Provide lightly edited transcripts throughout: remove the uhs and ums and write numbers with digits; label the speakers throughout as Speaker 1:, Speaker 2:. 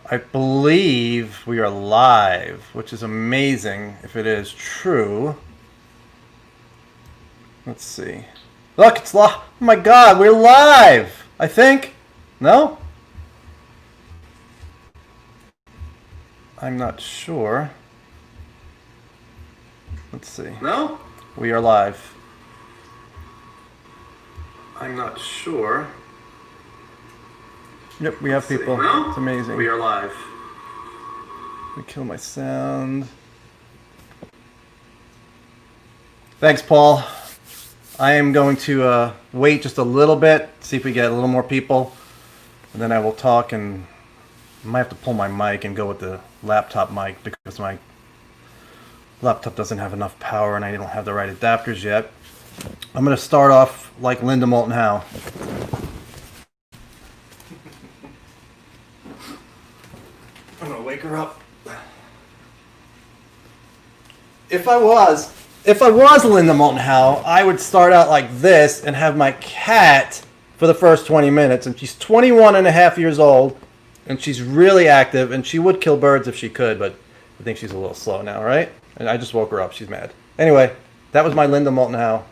Speaker 1: I believe we are live, which is amazing if it is true. Let's see. Look, it's live. Oh my god, we're live! I think? No? I'm not sure. Let's see.
Speaker 2: No?
Speaker 1: We are live. I'm not sure. Yep, we have people.
Speaker 2: No?
Speaker 1: It's amazing.
Speaker 2: We are live.
Speaker 1: Let me kill my sound. Thanks, Paul. I am going to wait just a little bit, see if we get a little more people, and then I will talk. And I might have to pull my mic and go with the laptop mic because my laptop doesn't have enough power and I don't have the right adapters yet. I'm going to start off like Linda Moulton Howe. I'm going to wake her up. If I was Linda Moulton Howe, I would start out like this and have my cat for the first 20 minutes. And she's 21 and a half years old, and she's really active, and she would kill birds if she could, but I think she's a little slow now, right? And I just woke her up. She's mad. Anyway, that was my Linda Moulton Howe.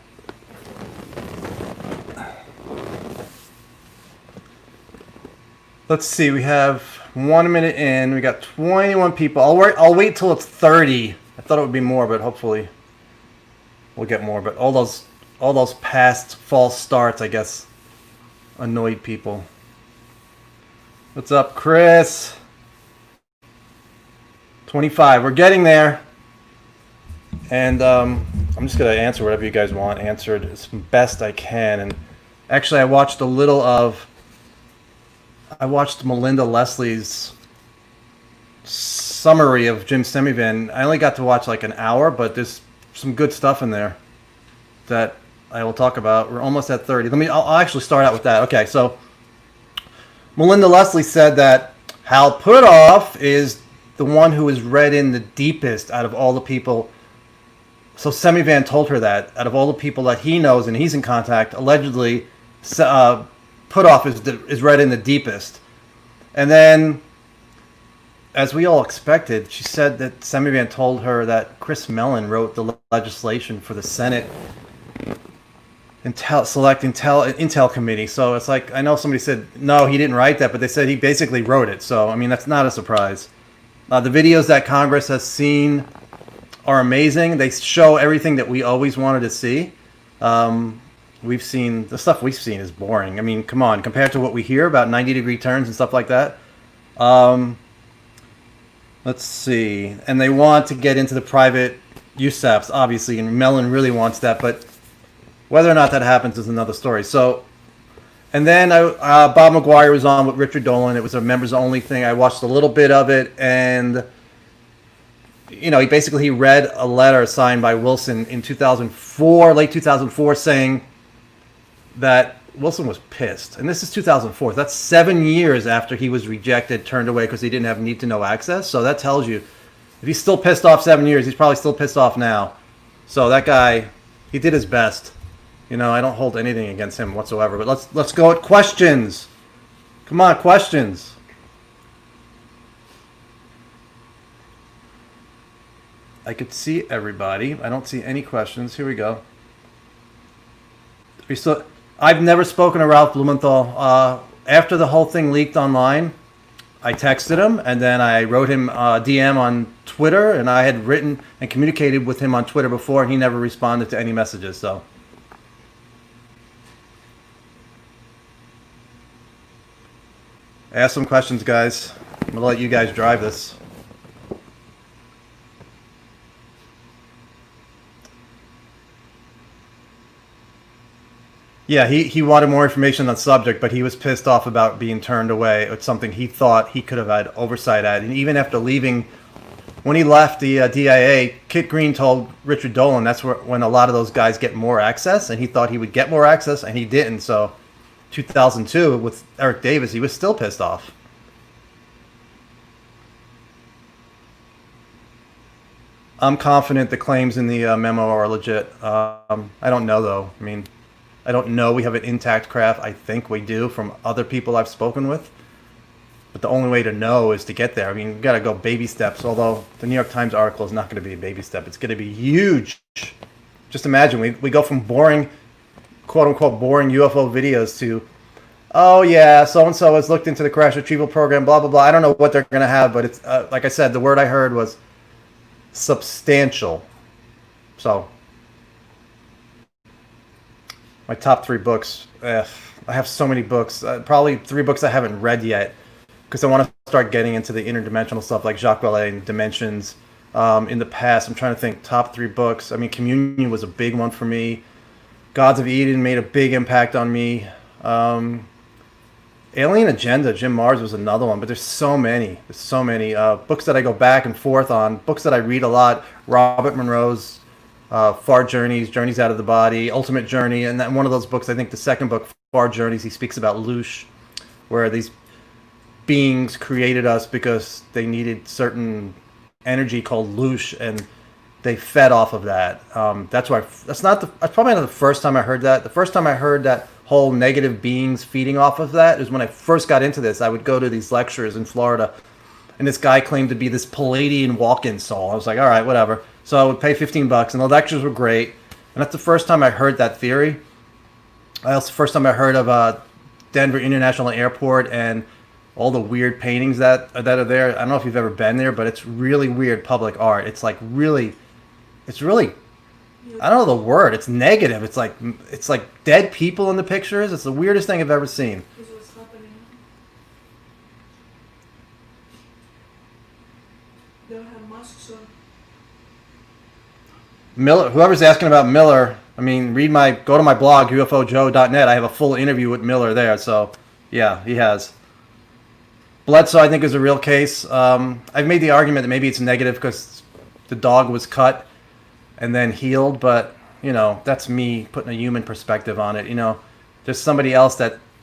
Speaker 1: Let's see. We have 1 minute in. We got 21 people. I'll wait till it's 30. I thought it would be more, but hopefully we'll get more. But all those past false starts, I guess, annoyed people. What's up, Chris? 25. We're getting there. And I'm just going to answer whatever you guys want answered as best I can. And actually, I watched Melinda Leslie's summary of Jim Semivan. I only got to watch like an hour, but there's some good stuff in there that I will talk about. We're almost at 30. I'll actually start out with that. Okay, so Melinda Leslie said that Hal Puthoff is the one who is read in the deepest out of all the people. So Semivan told her that out of all the people that he knows and he's in contact, allegedly Puthoff is read in the deepest. And then, as we all expected, she said that Semivan told her that Chris Mellon wrote the legislation for the Senate Intel Committee. So it's like, I know somebody said, no, he didn't write that, but they said he basically wrote it. So, I mean, that's not a surprise. The videos that Congress has seen are amazing. They show everything that we always wanted to see. We've seen, the stuff we've seen is boring. I mean, come on, compared to what we hear about 90-degree turns and stuff like that. Let's see. And they want to get into the private USAPs, obviously, and Mellon really wants that, but whether or not that happens is another story. So, and then Bob McGuire was on with Richard Dolan. It was a members-only thing. I watched a little bit of it, and you know, he read a letter signed by Wilson in 2004, late 2004, saying that Wilson was pissed. And this is 2004. That's 7 years after he was rejected, turned away because he didn't have need-to-know access. So that tells you, if he's still pissed off 7 years, he's probably still pissed off now. So that guy, he did his best. You know, I don't hold anything against him whatsoever. But let's go at questions. Come on, questions. I could see everybody. I don't see any questions. Here we go. I've never spoken to Ralph Blumenthal. After the whole thing leaked online, I texted him, and then I wrote him a DM on Twitter, and I had written and communicated with him on Twitter before, and he never responded to any messages. So, ask some questions, guys. I'm going to let you guys drive this. Yeah, he wanted more information on the subject, but he was pissed off about being turned away. It's something he thought he could have had oversight at. And even after leaving, when he left the DIA, Kit Green told Richard Dolan that's when a lot of those guys get more access, and he thought he would get more access, and he didn't. So 2002, with Eric Davis, he was still pissed off. I'm confident the claims in the memo are legit. I don't know, though. I mean, I don't know we have an intact craft. I think we do from other people I've spoken with. But the only way to know is to get there. I mean, you got to go baby steps. Although the New York Times article is not going to be a baby step. It's going to be huge. Just imagine we go from boring, quote unquote, boring UFO videos to, oh yeah, so and so has looked into the crash retrieval program, blah blah blah. I don't know what they're going to have, but it's like I said, the word I heard was substantial. So my top 3 books. I have so many books. Probably 3 books I haven't read yet because I want to start getting into the interdimensional stuff like Jacques Vallée and Dimensions. In the past, I'm trying to think top 3 books. I mean, Communion was a big one for me. Gods of Eden made a big impact on me. Alien Agenda, Jim Marrs was another one, but there's so many. There's so many books that I go back and forth on. Books that I read a lot. Robert Monroe's Far Journeys, Journeys Out of the Body, Ultimate Journey, and then one of those books, I think the second book, Far Journeys, he speaks about Loosh, where these beings created us because they needed certain energy called Loosh, and they fed off of that. That's why. That's probably not the first time I heard that. The first time I heard that whole negative beings feeding off of that is when I first got into this. I would go to these lectures in Florida, and this guy claimed to be this Palladian walk-in soul. I was like, all right, whatever. So I would pay $15, and the lectures were great. And that's the first time I heard that theory. First time I heard of Denver International Airport and all the weird paintings that are there. I don't know if you've ever been there, but it's really weird public art. It's like really, I don't know the word. It's negative. It's like dead people in the pictures. It's the weirdest thing I've ever seen.
Speaker 2: They'll have masks on.
Speaker 1: Miller, whoever's asking about Miller, I mean, go to my blog, ufojoe.net. I have a full interview with Miller there. So, yeah, he has. Bledsoe, I think, is a real case. I've made the argument that maybe it's negative because the dog was cut and then healed, but, you know, that's me putting a human perspective on it. You know, there's somebody else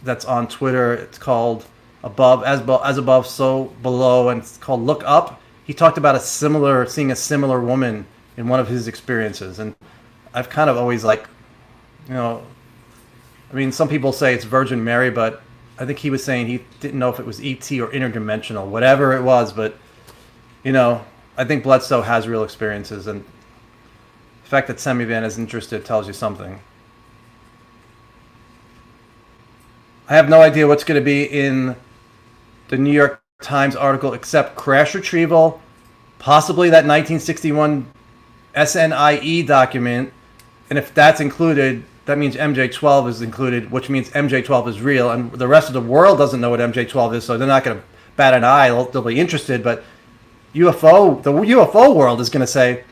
Speaker 1: that's on Twitter. It's called As Above, So Below, and it's called Look Up. He talked about seeing a similar woman in one of his experiences, and I've kind of always like, you know, I mean, some people say it's Virgin Mary, but I think he was saying he didn't know if it was ET or interdimensional, whatever it was, but, you know, I think Bledsoe has real experiences, and the fact that Semivan is interested tells you something. I have no idea what's going to be in the New York Times article except crash retrieval, possibly that 1961 SNIE document, and if that's included, that means MJ12 is included, which means MJ12 is real, and the rest of the world doesn't know what MJ12 is, so they're not going to bat an eye. They'll be interested, but the UFO world is going to say,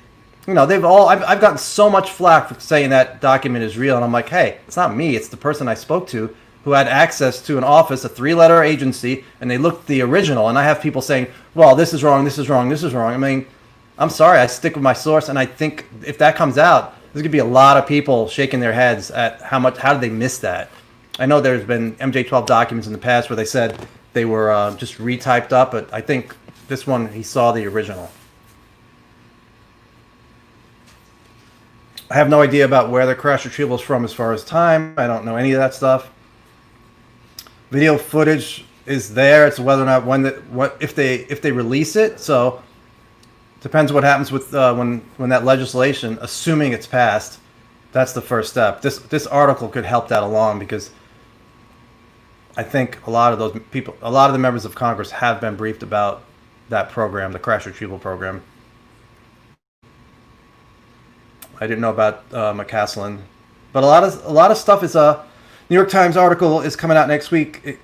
Speaker 1: you know, I've gotten so much flack for saying that document is real, and I'm like, hey, it's not me, it's the person I spoke to who had access to an office, a 3-letter agency, and they looked at the original, and I have people saying, well, this is wrong, this is wrong, this is wrong. I mean, I'm sorry, I stick with my source, and I think if that comes out, there's going to be a lot of people shaking their heads at how did they miss that? I know there's been MJ12 documents in the past where they said they were just retyped up, but I think this one, he saw the original. I have no idea about where the crash retrieval is from as far as time. I don't know any of that stuff. Video footage is there. It's whether or not if they release it. So depends what happens with when that legislation, assuming it's passed. That's the first step. This article could help that along because I think a lot of the members of Congress have been briefed about that program, the crash retrieval program. I didn't know about McCaslin, but a lot of stuff is New York Times article is coming out next week.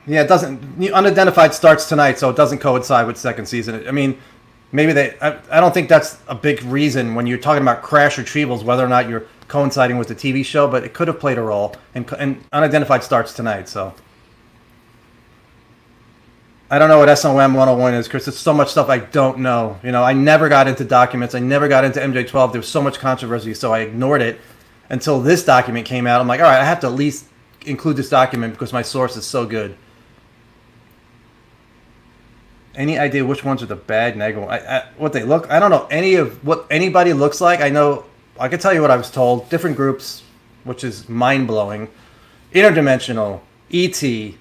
Speaker 1: It doesn't. Unidentified starts tonight, so it doesn't coincide with second season. I mean, maybe I don't think that's a big reason when you're talking about crash retrievals, whether or not you're coinciding with the TV show, but it could have played a role. And Unidentified starts tonight, so. I don't know what SOM 101 is, Chris. It's so much stuff I don't know. You know, I never got into documents. I never got into MJ12. There was so much controversy, so I ignored it until this document came out. I'm like, all right, I have to at least include this document because my source is so good. Any idea which ones are the bad negative? What they look? I don't know any of what anybody looks like. I know. I can tell you what I was told. Different groups, which is mind-blowing, interdimensional, ET,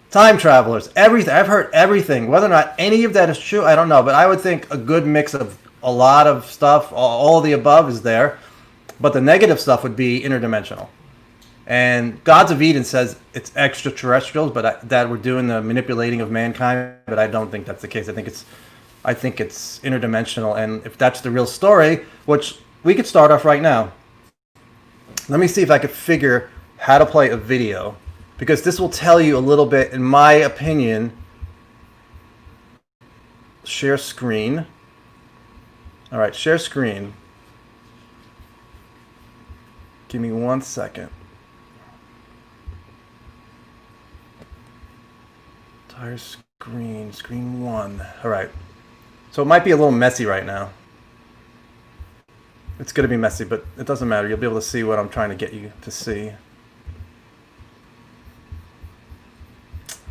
Speaker 1: time travelers, everything. I've heard everything. Whether or not any of that is true, I don't know. But I would think a good mix of a lot of stuff, all of the above is there. But the negative stuff would be interdimensional. And Gods of Eden says it's extraterrestrials, but that we're doing the manipulating of mankind. But I don't think that's the case. I think it's interdimensional. And if that's the real story, which we could start off right now. Let me see if I could figure how to play a video, because this will tell you a little bit, in my opinion. Share screen. All right, share screen. Give me 1 second. Entire screen, screen 1. All right. So it might be a little messy right now. It's going to be messy, but it doesn't matter. You'll be able to see what I'm trying to get you to see.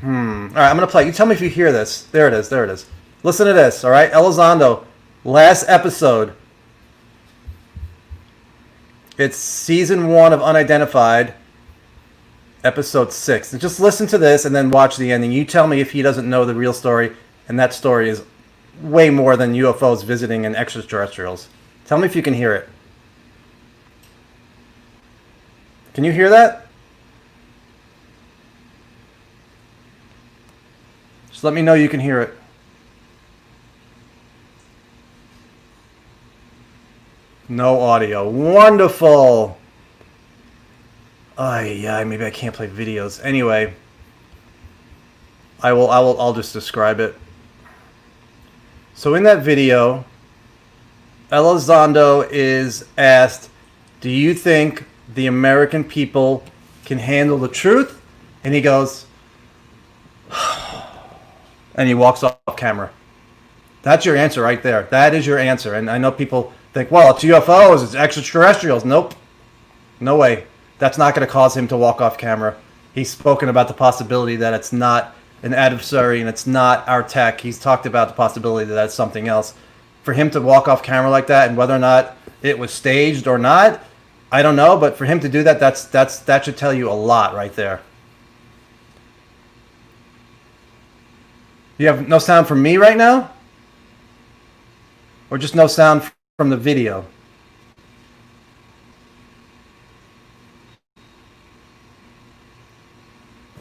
Speaker 1: All right, I'm going to play. You tell me if you hear this. There it is. There it is. Listen to this, all right? Elizondo, last episode. It's season 1 of Unidentified, episode 6. And just listen to this and then watch the ending. You tell me if he doesn't know the real story, and that story is way more than UFOs visiting and extraterrestrials. Tell me if you can hear it. Can you hear that? Just let me know you can hear it. No audio. Wonderful. Yeah, maybe I can't play videos. Anyway, I'll just describe it. So in that video, Elizondo is asked, do you think the American people can handle the truth? And he goes, and he walks off camera. That's your answer right there. That is your answer. And I know people think, well, it's UFOs, it's extraterrestrials. Nope. No way. That's not going to cause him to walk off camera. He's spoken about the possibility that it's not an adversary and it's not our tech. He's talked about the possibility that that's something else. For him to walk off camera like that, and whether or not it was staged or not, I don't know. But for him to do that, that should tell you a lot right there. You have no sound from me right now? Or just no sound from the video?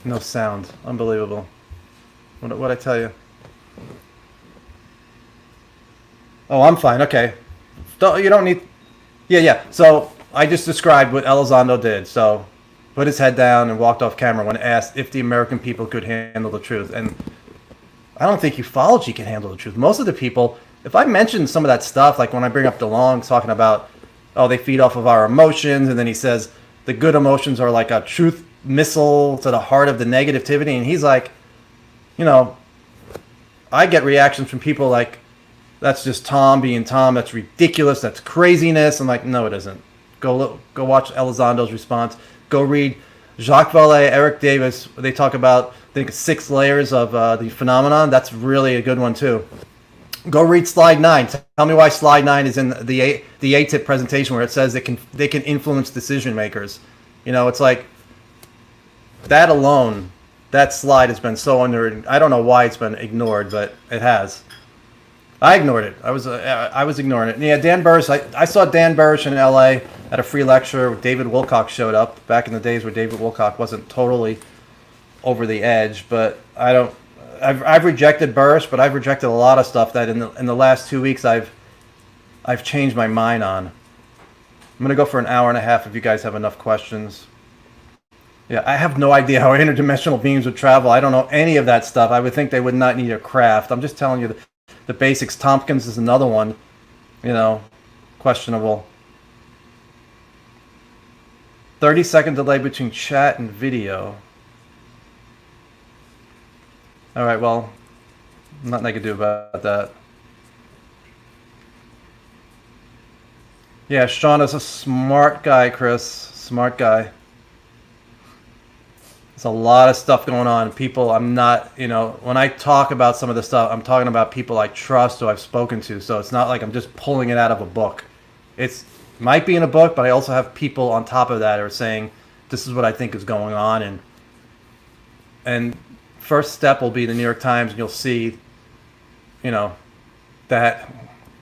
Speaker 1: No sound. Unbelievable. What'd I tell you? Oh, I'm fine. Okay. You don't need... Yeah. So I just described what Elizondo did. So put his head down and walked off camera when asked if the American people could handle the truth. And I don't think ufology can handle the truth. Most of the people, if I mention some of that stuff, like when I bring up DeLong talking about, oh, they feed off of our emotions, and then he says the good emotions are like a truth missile to the heart of the negativity, and he's like, you know, I get reactions from people like, that's just Tom being Tom, that's ridiculous, that's craziness. I'm like, no, it isn't. Go watch Elizondo's response. Go read Jacques Vallée, Eric Davis. They talk about, I think, 6 layers of the phenomenon. That's really a good one too. Go read slide 9. Tell me why slide 9 is in the ATIP presentation where it says they can influence decision makers. You know, it's like that alone. That slide has been so under. I don't know why it's been ignored, but it has. I ignored it. I was ignoring it. And yeah, Dan Burris. I saw Dan Burris in L.A. at a free lecture. David Wilcock showed up back in the days where David Wilcock wasn't totally over the edge. But I don't. I've rejected Burris, but I've rejected a lot of stuff that in the last 2 weeks I've changed my mind on. I'm gonna go for an hour and a half if you guys have enough questions. Yeah, I have no idea how interdimensional beings would travel. I don't know any of that stuff. I would think they would not need a craft. I'm just telling you the basics. Tompkins is another one, you know, questionable. 30-second delay between chat and video. All right, well, nothing I could do about that. Yeah, Sean is a smart guy, Chris. Smart guy. There's a lot of stuff going on. People, I'm not, you know, when I talk about some of the stuff, I'm talking about people I trust or I've spoken to. So it's not like I'm just pulling it out of a book. It's might be in a book, but I also have people on top of that who are saying this is what I think is going on, and first step will be the New York Times, and you'll see, you know, that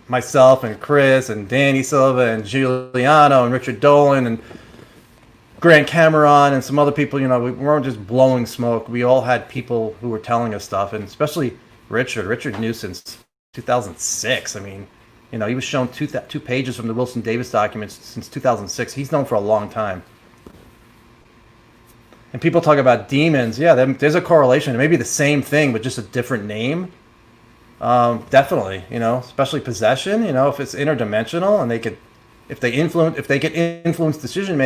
Speaker 1: myself and Chris and Danny Silva and Giuliano and Richard Dolan and Grant Cameron and some other people, you know, we weren't just blowing smoke. We all had people who were telling us stuff, and especially Richard. Richard knew since 2006. I mean, you know, he was shown two pages from the Wilson Davis documents since 2006. He's known for a long time. And people talk about demons. Yeah, there's a correlation. It may be the same thing, but just a different name. Definitely, you know, especially possession. You know, if it's interdimensional and if they get influence decision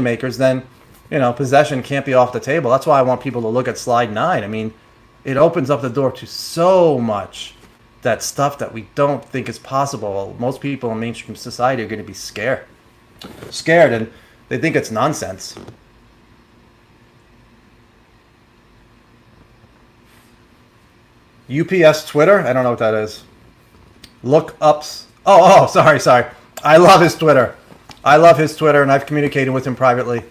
Speaker 1: makers, then, you know, possession can't be off the table. That's why I want people to look at slide 9. I mean, it opens up the door to so much that stuff that we don't think is possible. Most people in mainstream society are going to be scared, and they think it's nonsense. UPS Twitter? I don't know what that is. Look ups. Sorry. I love his Twitter. And I've communicated with him privately.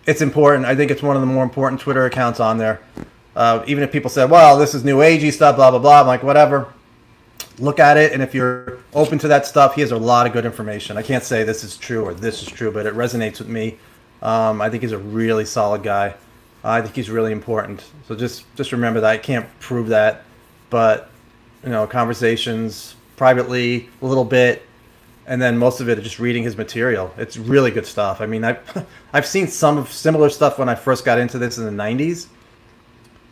Speaker 1: It's important. I think it's one of the more important Twitter accounts on there. Even if people said, well, this is new agey stuff, blah, blah, blah. I'm like, whatever. Look at it, and if you're open to that stuff, he has a lot of good information. I can't say this is true or this is true, but it resonates with me. I think he's a really solid guy. I think he's really important. So just remember that. I can't prove that, but, you know, conversations privately a little bit, and then most of it is just reading his material. It's really good stuff. I mean, I've seen some of similar stuff when I first got into this in the 90s,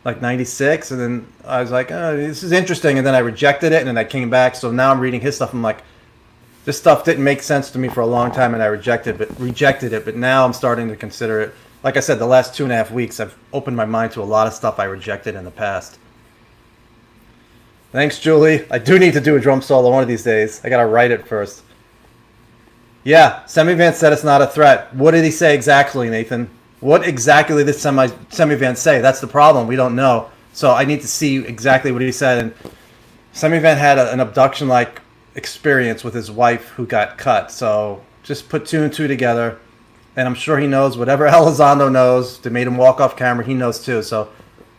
Speaker 1: like 96, and then I was like, oh, this is interesting, and then I rejected it, and then I came back. So now I'm reading his stuff. I'm like, this stuff didn't make sense to me for a long time, and I rejected it, but now I'm starting to consider it. Like I said, the last 2.5 weeks, I've opened my mind to a lot of stuff I rejected in the past. Thanks, Julie. I do need to do a drum solo one of these days. I gotta write it first. Yeah, Semivan said it's not a threat. What did he say exactly, Nathan? What exactly did Semivan say? That's the problem. We don't know. So I need to see exactly what he said. And Semivan had an abduction-like experience with his wife who got cut. So just put 2 and 2 together. And I'm sure he knows whatever Elizondo knows. They made him walk off camera. He knows too. So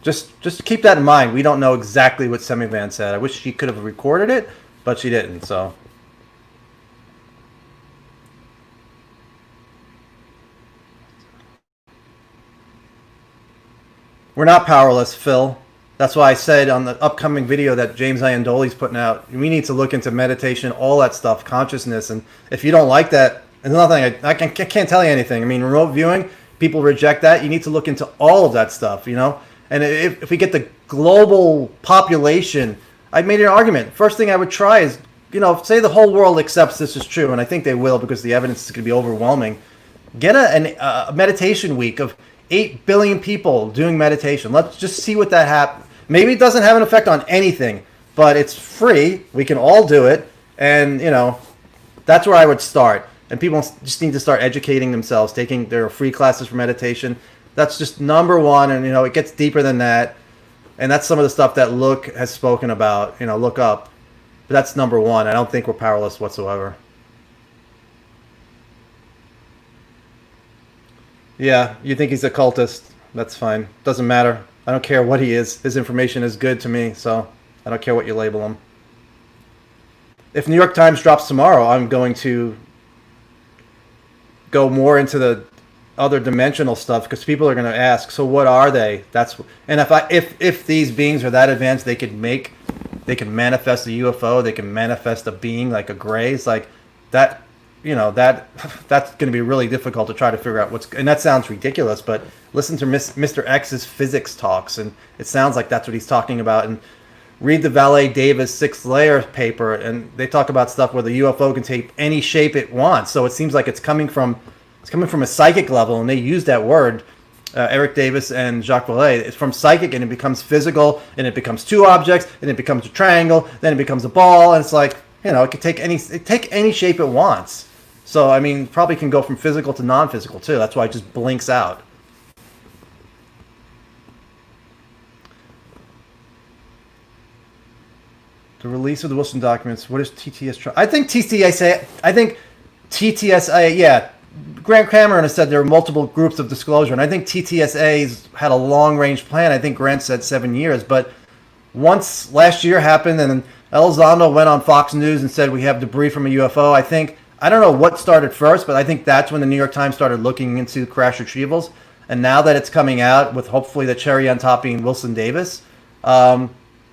Speaker 1: just keep that in mind. We don't know exactly what Semivan said. I wish she could have recorded it, but she didn't. So we're not powerless, Phil. That's why I said on the upcoming video that James Iandoli's putting out, we need to look into meditation, all that stuff, consciousness. And if you don't like that, there's nothing. I can't tell you anything. I mean, remote viewing, people reject that. You need to look into all of that stuff, you know? And if we get the global population, I made an argument. First thing I would try is, you know, say the whole world accepts this is true, and I think they will because the evidence is going to be overwhelming. Get a meditation week of 8 billion people doing meditation. Let's just see what that happens. Maybe it doesn't have an effect on anything, but it's free. We can all do it, and, you know, that's where I would start. And people just need to start educating themselves, taking their free classes for meditation. That's just number one, and, you know, it gets deeper than that. And that's some of the stuff that Look has spoken about, you know, look up. But that's number one. I don't think we're powerless whatsoever. Yeah, you think he's a cultist. That's fine. Doesn't matter. I don't care what he is. His information is good to me, so I don't care what you label him. If New York Times drops tomorrow, I'm going to go more into the other dimensional stuff because people are going to ask, so what are they? And if these beings are that advanced, they can manifest a UFO, they can manifest a being like a gray. It's like that, you know, that's going to be really difficult to try to figure out and that sounds ridiculous, but listen to Mr. X's physics talks, and it sounds like that's what he's talking about. And read the Valet Davis 6th layer paper, and they talk about stuff where the UFO can take any shape it wants. So it seems like it's coming from a psychic level, and they use that word, Eric Davis and Jacques Vallée. It's from psychic, and it becomes physical, and it becomes 2 objects, and it becomes a triangle, then it becomes a ball, and it's like, you know, it could take any shape it wants. So I mean, probably can go from physical to non-physical too. That's why it just blinks out. The release of the Wilson documents. What is TTS? I think TTSA. I think TTSA. Yeah, Grant Cameron has said there are multiple groups of disclosure, and I think TTSA's had a long-range plan. I think Grant said 7 years, but once last year happened, and Elizondo went on Fox News and said we have debris from a UFO. I don't know what started first, but I think that's when the New York Times started looking into crash retrievals, and now that it's coming out with hopefully the cherry on top being Wilson Davis.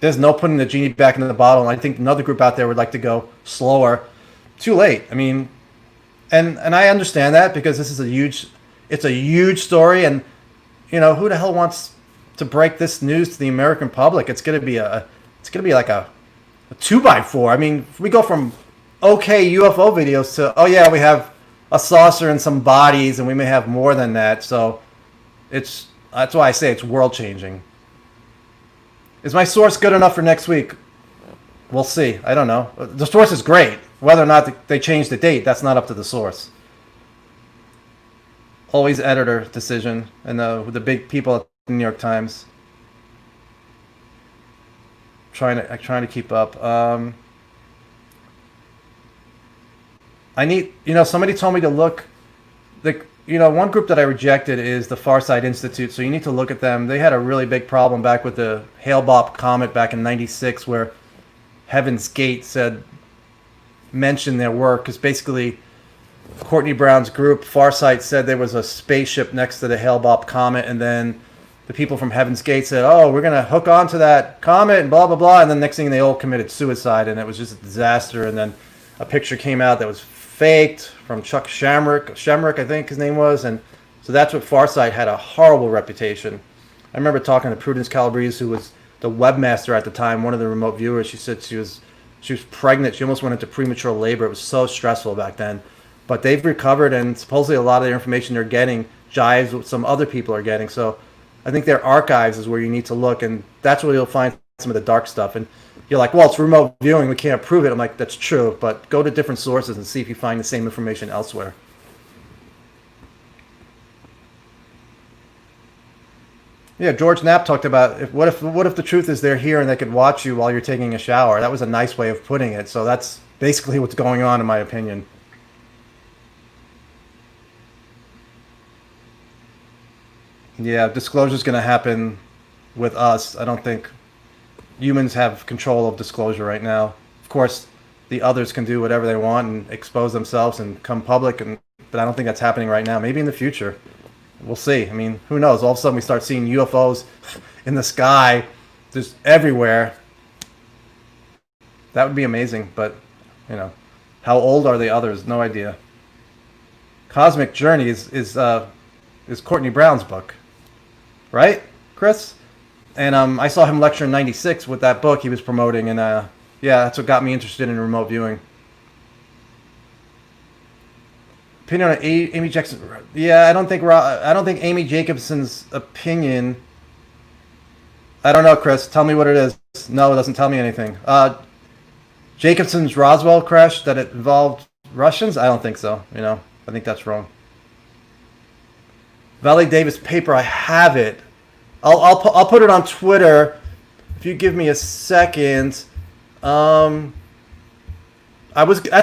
Speaker 1: There's no putting the genie back into the bottle, and I think another group out there would like to go slower. Too late. I mean, and I understand that because this is it's a huge story, and you know who the hell wants to break this news to the American public? It's gonna be like a 2x4. I mean, we go from okay UFO videos to oh yeah we have a saucer and some bodies, and we may have more than that. So that's why I say it's world changing. Is my source good enough for next week? We'll see. I don't know. The source is great. Whether or not they change the date, that's not up to the source. Always editor decision, and the big people at the New York Times. Trying to keep up. Somebody told me to look. One group that I rejected is the Farsight Institute, so you need to look at them. They had a really big problem back with the Hale-Bopp comet back in '96, where Heaven's Gate mentioned their work, because basically Courtney Brown's group, Farsight, said there was a spaceship next to the Hale-Bopp comet, and then the people from Heaven's Gate said, oh, we're going to hook onto that comet, and blah, blah, blah, and then next thing they all committed suicide, and it was just a disaster, and then a picture came out that was faked from Chuck Shamrock, I think his name was, and so that's what Farsight had a horrible reputation. I remember talking to Prudence Calabrese, who was the webmaster at the time, one of the remote viewers. She said she was pregnant. She almost went into premature labor. It was so stressful back then. But they've recovered, and supposedly a lot of the information they're getting jives with some other people are getting. So I think their archives is where you need to look, and that's where you'll find some of the dark stuff. And you're like, well, it's remote viewing, we can't prove it. I'm like, that's true, but go to different sources and see if you find the same information elsewhere. Yeah, George Knapp talked about what if the truth is they're here and they could watch you while you're taking a shower. That was a nice way of putting it. So that's basically what's going on, in my opinion. Yeah, disclosure's going to happen with us. I don't think humans have control of disclosure right now. Of course, the others can do whatever they want and expose themselves and come public, but I don't think that's happening right now. Maybe in the future. We'll see. I mean, who knows? All of a sudden we start seeing UFOs in the sky just everywhere. That would be amazing, but, how old are the others? No idea. Cosmic Journey is Courtney Brown's book, right, Chris? And I saw him lecture in '96 with that book he was promoting, and that's what got me interested in remote viewing. Opinion on Amy Jackson? Yeah, I don't think Amy Jacobson's opinion. I don't know, Chris. Tell me what it is. No, it doesn't tell me anything. Jacobson's Roswell crash, that it involved Russians? I don't think so. I think that's wrong. Valley Davis paper, I have it. I'll put it on Twitter if you give me a second. That's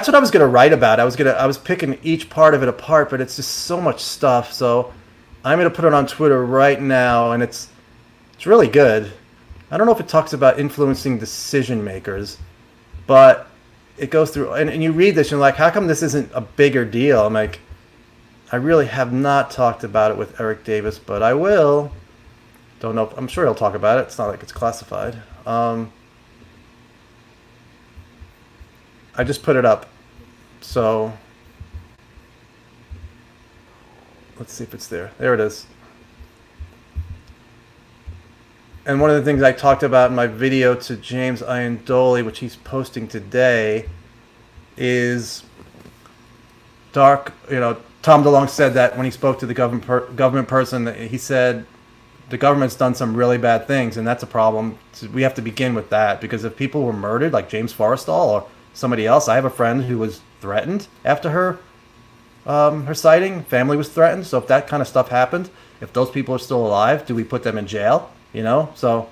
Speaker 1: what I was gonna write about. I was picking each part of it apart, but it's just so much stuff. So I'm gonna put it on Twitter right now, and it's really good. I don't know if it talks about influencing decision makers, but it goes through, and you read this and you're like, how come this isn't a bigger deal? I'm like, I really have not talked about it with Eric Davis, but I will. Don't know. I'm sure he'll talk about it. It's not like it's classified. I just put it up. So let's see if it's there. There it is. And one of the things I talked about in my video to James Iandoli, which he's posting today, is Tom DeLonge said that when he spoke to the government person, he said the government's done some really bad things, and that's a problem. So we have to begin with that, because if people were murdered, like James Forrestal or somebody else, I have a friend who was threatened after her sighting. Family was threatened. So if that kind of stuff happened, if those people are still alive, do we put them in jail? So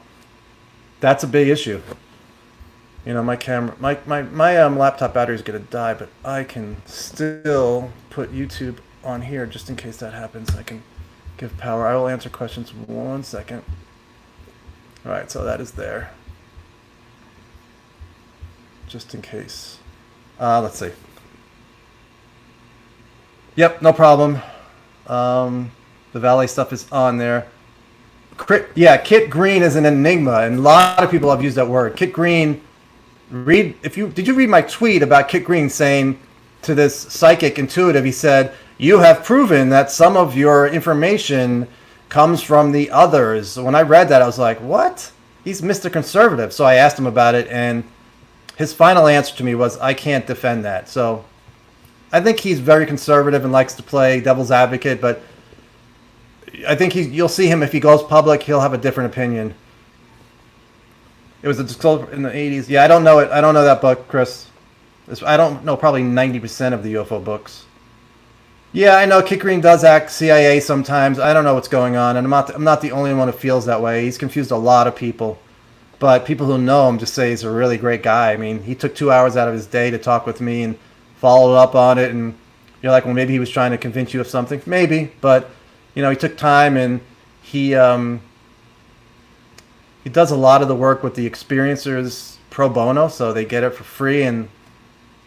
Speaker 1: that's a big issue. You know, my camera, my laptop battery is gonna die, but I can still put YouTube on here just in case that happens. I can give power. I will answer questions 1 second. All right, so that is there. Just in case. Let's see. Yep, no problem. The valet stuff is on there. Yeah, Kit Green is an enigma, and a lot of people have used that word. Kit Green. Did you read my tweet about Kit Green saying to this psychic intuitive? He said, "You have proven that some of your information comes from the others." When I read that, I was like, "What?" He's Mr. Conservative. So I asked him about it, and his final answer to me was, "I can't defend that." So I think he's very conservative and likes to play devil's advocate, but I think you'll see him if he goes public, he'll have a different opinion. It was a disclosure in the 80s. Yeah, I don't know it. I don't know that book, Chris. I don't know probably 90% of the UFO books. Yeah, I know Kit Green does act CIA sometimes. I don't know what's going on, and I'm not the only one who feels that way. He's confused a lot of people. But people who know him just say he's a really great guy. I mean, he took 2 hours out of his day to talk with me and followed up on it, and you're like, well, maybe he was trying to convince you of something. Maybe, but you know, he took time, and he does a lot of the work with the experiencers pro bono, so they get it for free. And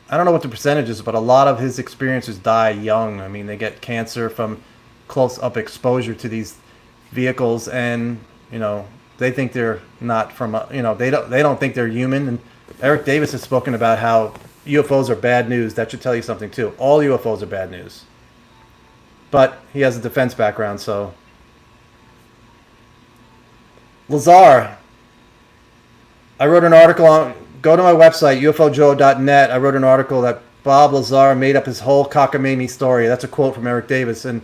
Speaker 1: I don't know what the percentage is, but a lot of his experiencers die young. I mean, they get cancer from close-up exposure to these vehicles, and you know, they think they're not from, you know, they don't think they're human. And Eric Davis has spoken about how UFOs are bad news. That should tell you something too. All UFOs are bad news. But he has a defense background, so. Lazar, I wrote an article on, go to my website, ufojoe.net. I wrote an article that Bob Lazar made up his whole cockamamie story. That's a quote from Eric Davis. And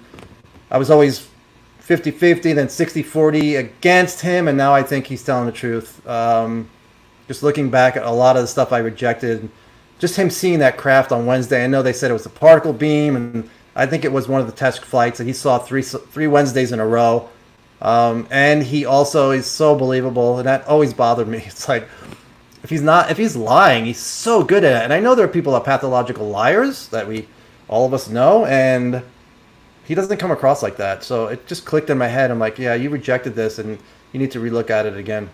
Speaker 1: I was always 50-50, then 60-40 against him, and now I think he's telling the truth. Just looking back at a lot of the stuff I rejected, just him seeing that craft on Wednesday. I know they said it was a particle beam, and I think it was one of the test flights that he saw three Wednesdays in a row. And he also is so believable, and that always bothered me. It's like, if he's lying, he's so good at it. And I know there are people that are pathological liars that all of us know, and he doesn't come across like that. So it just clicked in my head. I'm like, yeah, you rejected this, and you need to relook at it again.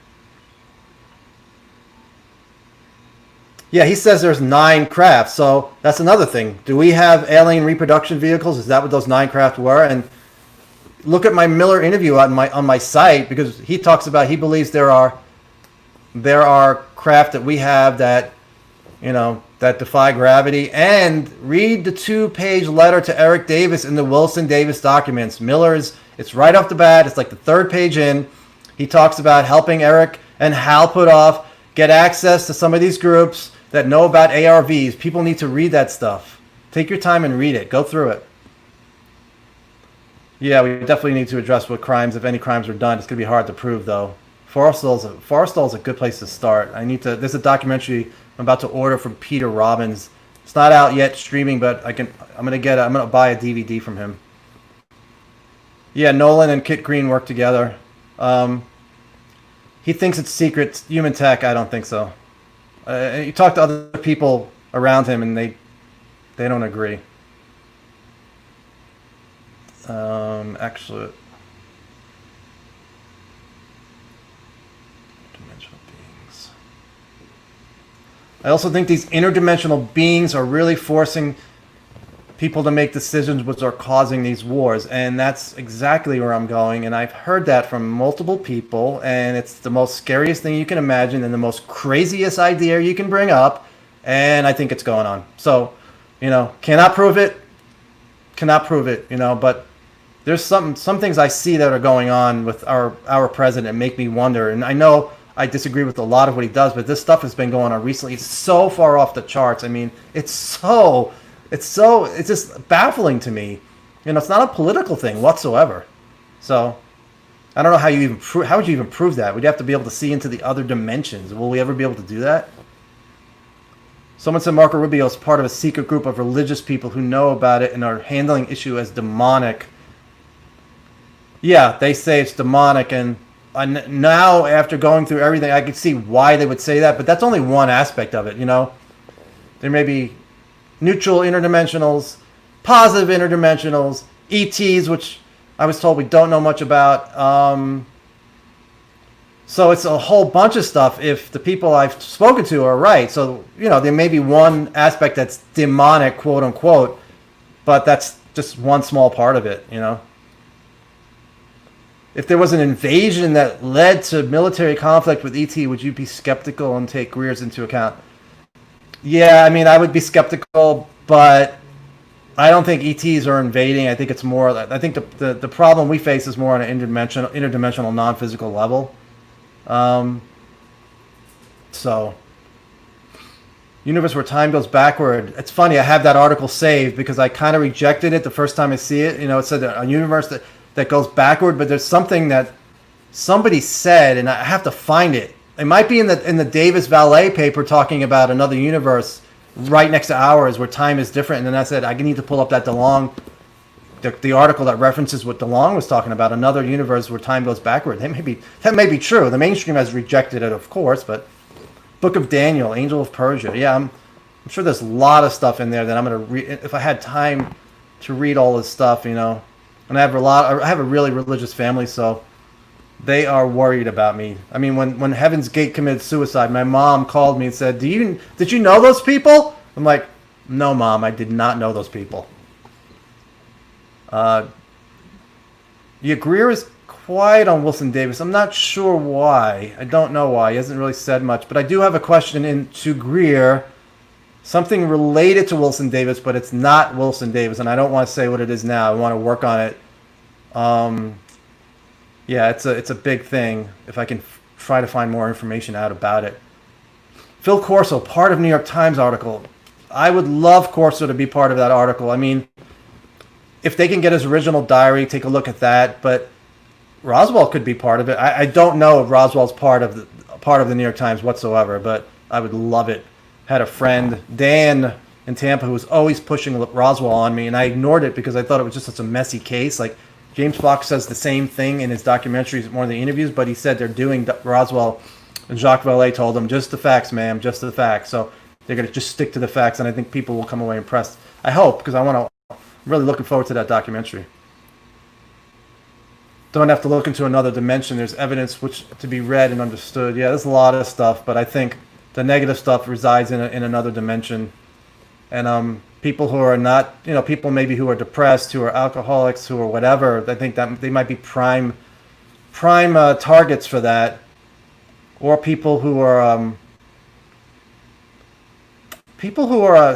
Speaker 1: Yeah, he says there's 9 crafts, so that's another thing. Do we have alien reproduction vehicles? Is that what those 9 craft were? And look at my Miller interview on my site, because he talks about, he believes there are craft that we have that, you know, that defy gravity. And read the 2-page letter to Eric Davis in the Wilson Davis documents. It's right off the bat. It's like the 3rd page in. He talks about helping Eric and Hal Puthoff get access to some of these groups that know about ARVs. People need to read that stuff. Take your time and read it. Go through it. Yeah, we definitely need to address what crimes, if any crimes were done. It's going to be hard to prove, though. Forrestal's a good place to start. There's a documentary I'm about to order from Peter Robbins. It's not out yet streaming, but I'm going to buy a DVD from him. Yeah, Nolan and Kit Green work together. He thinks it's secret human tech. I don't think so. You talk to other people around him, and they don't agree. Actually, dimensional beings. I also think these interdimensional beings are really forcing people to make decisions which are causing these wars, and that's exactly where I'm going. And I've heard that from multiple people, and it's the most scariest thing you can imagine and the most craziest idea you can bring up, and I think it's going on. So, you know, cannot prove it, you know, but there's some things I see that are going on with our president make me wonder. And I know I disagree with a lot of what he does, but this stuff has been going on recently. It's so far off the charts. I mean, it's just baffling to me. You know, it's not a political thing whatsoever. So I don't know how would you even prove that? Would you have to be able to see into the other dimensions? Will we ever be able to do that? Someone said Marco Rubio is part of a secret group of religious people who know about it and are handling issue as demonic. Yeah, they say it's demonic, and now after going through everything, I could see why they would say that, but that's only one aspect of it. You know, there may be neutral interdimensionals, positive interdimensionals, ETs, which I was told we don't know much about. So it's a whole bunch of stuff if the people I've spoken to are right. So, you know, there may be one aspect that's demonic, quote unquote, but that's just one small part of it, you know. If there was an invasion that led to military conflict with ET, would you be skeptical and take Greer's into account? Yeah, I mean, I would be skeptical, but I don't think ETs are invading. I think it's more, I think the problem we face is more on an interdimensional non-physical level. So, universe where time goes backward. It's funny, I have that article saved because I kind of rejected it the first time I see it. You know, it said a universe that goes backward, but there's something that somebody said, and I have to find it. It might be in the Davis Valet paper talking about another universe right next to ours where time is different. And then I said, I need to pull up that DeLong, the article that references what DeLong was talking about, another universe where time goes backward. That may be true. The mainstream has rejected it, of course, but Book of Daniel, Angel of Persia. Yeah, I'm sure there's a lot of stuff in there that I'm going to read. If I had time to read all this stuff, you know, and I have a really religious family, so they are worried about me. I mean, when Heaven's Gate committed suicide, my mom called me and said, did you know those people? I'm like, no, Mom, I did not know those people. Yeah, Greer is quiet on Wilson Davis. I'm not sure why. I don't know why. He hasn't really said much. But I do have a question into Greer. Something related to Wilson Davis, but it's not Wilson Davis. And I don't want to say what it is now. I want to work on it. Yeah, it's a big thing. If I can try to find more information out about it. Phil Corso, part of New York Times article. I would love Corso to be part of that article. I mean, if they can get his original diary, take a look at that. But Roswell could be part of it. I don't know if Roswell's part of the New York Times whatsoever, but I would love it. Had a friend, Dan in Tampa, who was always pushing Roswell on me, and I ignored it because I thought it was just such a messy case. Like, James Fox says the same thing in his documentaries, more than the interviews, but he said they're doing Roswell, and Jacques Vallée told him, just the facts, ma'am, just the facts. So they're going to just stick to the facts, and I think people will come away impressed. I hope, because I'm really looking forward to that documentary. Don't have to look into another dimension. There's evidence which to be read and understood. Yeah, there's a lot of stuff, but I think the negative stuff resides in another dimension. And people who are not, you know, people maybe who are depressed, who are alcoholics, who are whatever, I think that they might be prime targets for that. Or people who are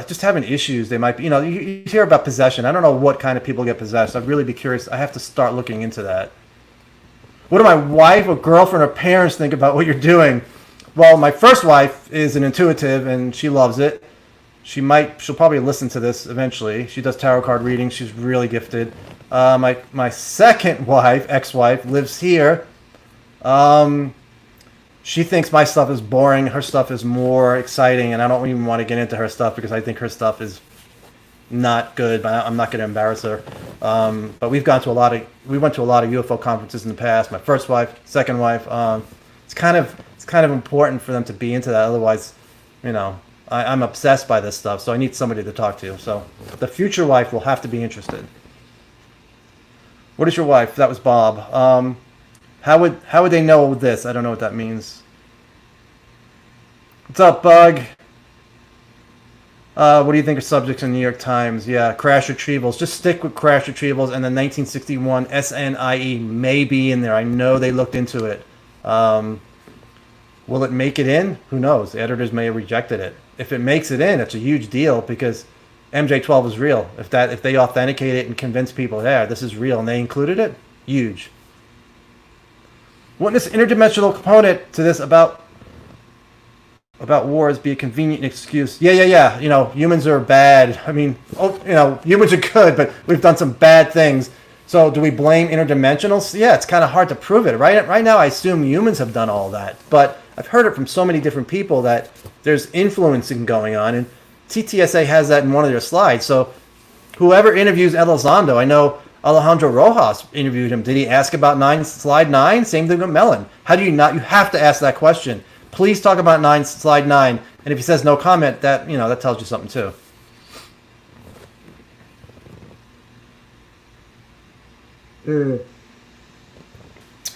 Speaker 1: just having issues. They might be, you know, you hear about possession. I don't know what kind of people get possessed. I'd really be curious. I have to start looking into that. What do my wife or girlfriend or parents think about what you're doing? Well, my first wife is an intuitive and she loves it. She'll probably listen to this eventually. She does tarot card readings. She's really gifted. My second wife, ex-wife, lives here. She thinks my stuff is boring. Her stuff is more exciting, and I don't even want to get into her stuff because I think her stuff is not good. But I'm not going to embarrass her. But we went to a lot of UFO conferences in the past. My first wife, second wife. It's kind of important for them to be into that. Otherwise, you know, I'm obsessed by this stuff. So I need somebody to talk to. So the future wife will have to be interested. What is your wife? That was Bob. How would they know this? I don't know what that means. What's up, Bug? What do you think of subjects in New York Times? Yeah, crash retrievals. Just stick with crash retrievals, and the 1961 SNIE may be in there. I know they looked into it. Will it make it in? Who knows? The editors may have rejected it. If it makes it in, it's a huge deal because MJ12 is real. If they authenticate it and convince people, yeah, this is real, and they included it, huge. Wouldn't this interdimensional component to this about wars be a convenient excuse? Yeah. You know, humans are bad. I mean, humans are good, but we've done some bad things. So do we blame interdimensionals? Yeah, it's kind of hard to prove it. Right now, I assume humans have done all that. But I've heard it from so many different people that there's influencing going on. And TTSA has that in one of their slides. So whoever interviews Elizondo, I know Alejandro Rojas interviewed him. Did he ask about slide 9? Same thing with Mellon. How do you not? You have to ask that question. Please talk about slide 9. And if he says no comment, that that tells you something too.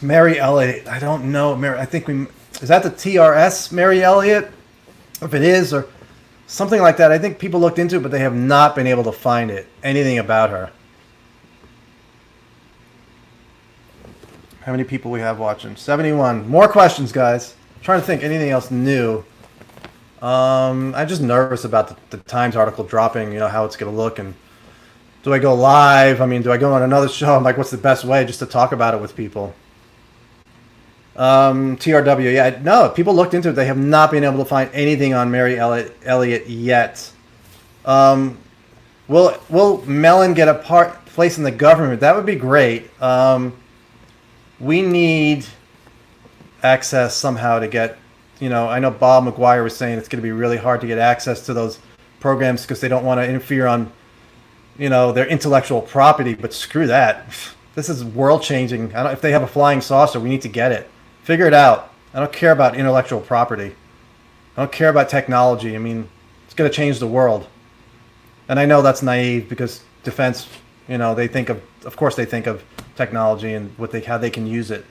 Speaker 1: Mary Elliott. I don't know. I think is that the TRS Mary Elliott? If it is, or something like that. I think people looked into it, but they have not been able to find anything about her. How many people we have watching? 71. More questions, guys. I'm trying to think anything else new. I'm just nervous about the Times article dropping, how it's going to look. And do I go live? I mean, do I go on another show? I'm like, what's the best way just to talk about it with people? TRW, yeah. No, people looked into it. They have not been able to find anything on Mary Elliott yet. Will Mellon get a place in the government? That would be great. We need access somehow to get, I know Bob McGuire was saying it's going to be really hard to get access to those programs because they don't want to interfere on, their intellectual property, but screw that. This is world changing. If they have a flying saucer, we need to get it. Figure it out. I don't care about intellectual property. I don't care about technology. I mean, it's going to change the world. And I know that's naive because defense, they think of course they think of technology and how they can use it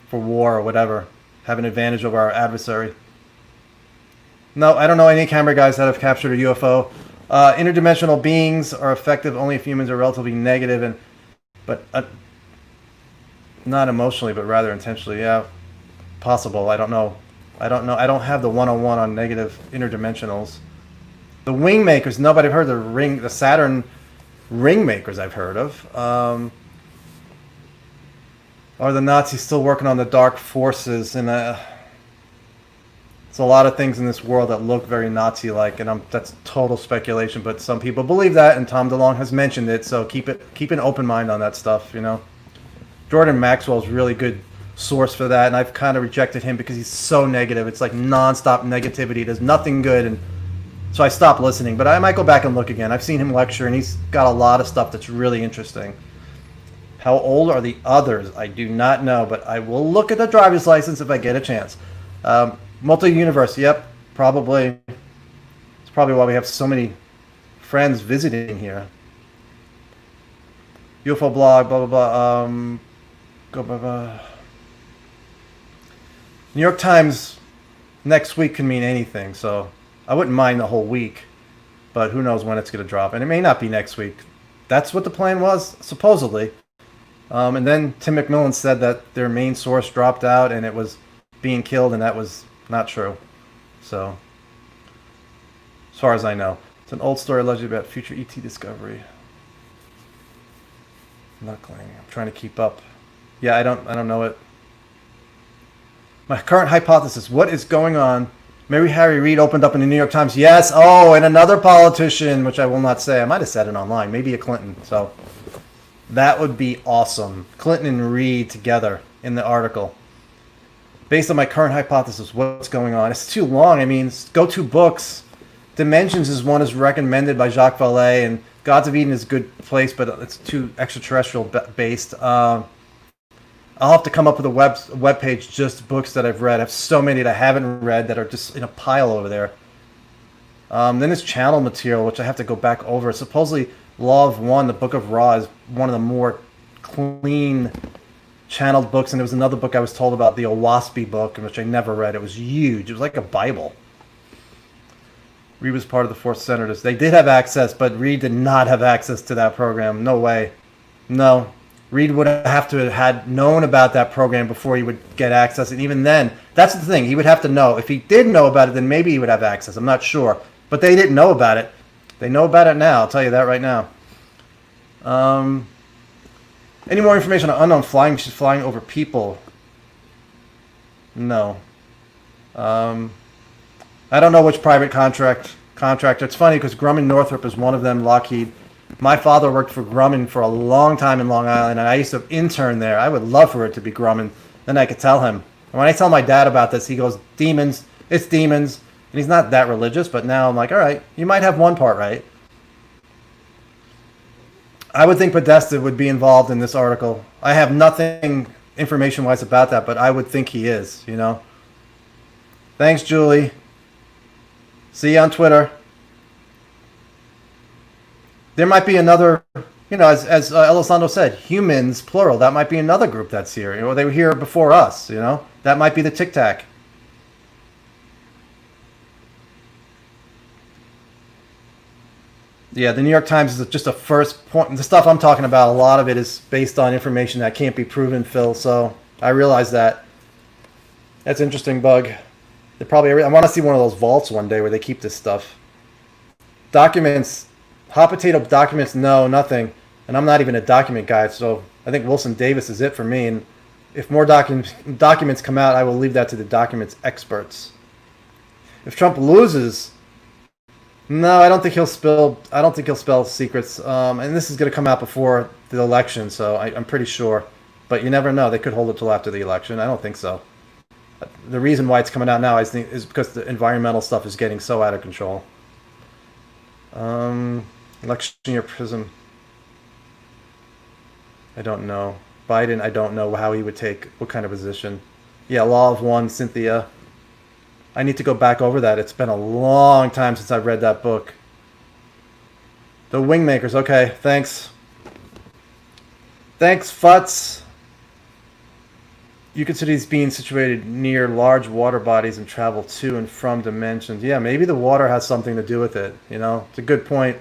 Speaker 1: for war or whatever, have an advantage over our adversary. No, I don't know any camera guys that have captured a UFO. Interdimensional beings are effective only if humans are relatively negative but not emotionally, but rather intentionally. Yeah, possible. I don't know. I don't have the 101 on negative interdimensionals. The wing makers. Nobody heard the Saturn ring makers. I've heard of. Are the Nazis still working on the dark forces? And it's a lot of things in this world that look very Nazi-like, and that's total speculation. But some people believe that, and Tom DeLonge has mentioned it. So keep an open mind on that stuff. Jordan Maxwell's really good source for that, and I've kind of rejected him because he's so negative. It's like nonstop negativity. There's nothing good, and so I stopped listening. But I might go back and look again. I've seen him lecture, and he's got a lot of stuff that's really interesting. How old are the others? I do not know, but I will look at the driver's license if I get a chance. Multi-universe, yep, probably. It's probably why we have so many friends visiting here. UFO blog, blah, blah, blah. New York Times next week can mean anything, so I wouldn't mind the whole week, but who knows when it's going to drop. And it may not be next week. That's what the plan was, supposedly. And then Tim McMillan said that their main source dropped out and it was being killed, and that was not true. So, as far as I know. It's an old story allegedly about future ET discovery. Knuckling. I'm trying to keep up. Yeah, I don't know it. My current hypothesis, what is going on? Mary Harry Reid opened up in the New York Times. Yes. Oh, and another politician, which I will not say. I might have said it online. Maybe a Clinton. So that would be awesome. Clinton and Reid together in the article. Based on my current hypothesis, what's going on? It's too long. I mean, go to books. Dimensions is one is recommended by Jacques Vallée, and Gods of Eden is a good place, but it's too extraterrestrial based. I'll have to come up with a web page just books that I've read. I have so many that I haven't read that are just in a pile over there. Then there's channel material, which I have to go back over. Supposedly, Law of One, the Book of Ra, is one of the more clean channeled books. And there was another book I was told about, the Owaspy book, which I never read. It was huge. It was like a Bible. Reed was part of the Fourth Senators. They did have access, but Reed did not have access to that program. No way. No. Reed would have to have had known about that program before he would get access. And even then, that's the thing. He would have to know. If he did know about it, then maybe he would have access. I'm not sure. But they didn't know about it. They know about it now. I'll tell you that right now. Any more information on unknown flying machines flying over people? No. I don't know which private contractor. It's funny because Grumman Northrop is one of them, Lockheed. My father worked for Grumman for a long time in Long Island, and I used to intern there. I would love for it to be Grumman. Then I could tell him. And when I tell my dad about this, he goes, demons. It's demons. And he's not that religious, but now I'm like, all right, you might have one part right. I would think Podesta would be involved in this article. I have nothing information-wise about that, but I would think he is, you know. Thanks, Julie. See you on Twitter. There might be another, you know, as Elizondo said, humans, plural. That might be another group that's here. You know, they were here before us, you know. That might be the Tic Tac. Yeah, the New York Times is just a first point. The stuff I'm talking about, a lot of it is based on information that can't be proven, Phil. So I realize that. That's interesting, Bug. They probably. I want to see one of those vaults one day where they keep this stuff. Documents, hot potato documents. No, nothing. And I'm not even a document guy, so I think Wilson Davis is it for me. And if more documents come out, I will leave that to the documents experts. If Trump loses. No, I don't think he'll spill. I don't think he'll spill secrets. And this is going to come out before the election, so I'm pretty sure. But you never know. They could hold it till after the election. I don't think so. The reason why it's coming out now is because the environmental stuff is getting so out of control. Election year prism. I don't know. Biden. I don't know how he would take what kind of position. Yeah, Law of One, Cynthia. I need to go back over that. It's been a long time since I've read that book. The Wingmakers. Okay, thanks. Thanks, Futz. You consider these being situated near large water bodies and travel to and from dimensions. Yeah, maybe the water has something to do with it. You know, it's a good point.